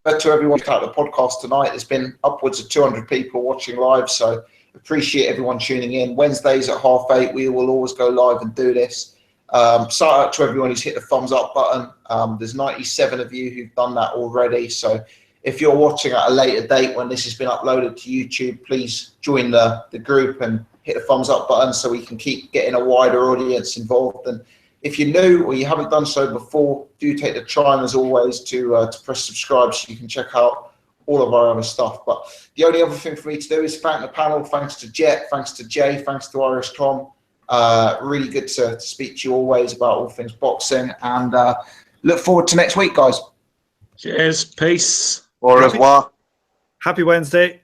S1: to everyone who cut the podcast tonight. There's been upwards of 200 people watching live, so appreciate everyone tuning in. Wednesdays at 8:30, we will always go live and do this. Shout out to everyone who's hit the thumbs up button. There's 97 of you who've done that already. So if you're watching at a later date when this has been uploaded to YouTube, please join the group and hit the thumbs up button so we can keep getting a wider audience involved. And if you're new or you haven't done so before, do take the time, as always, to press subscribe so you can check out all of our other stuff. But the only other thing for me to do is thank the panel. Thanks to Jet, thanks to Jay, thanks to Irish Tom. Really good to speak to you always about all things boxing, and look forward to next week, guys.
S2: Cheers. Peace.
S3: Au revoir.
S4: Happy Wednesday.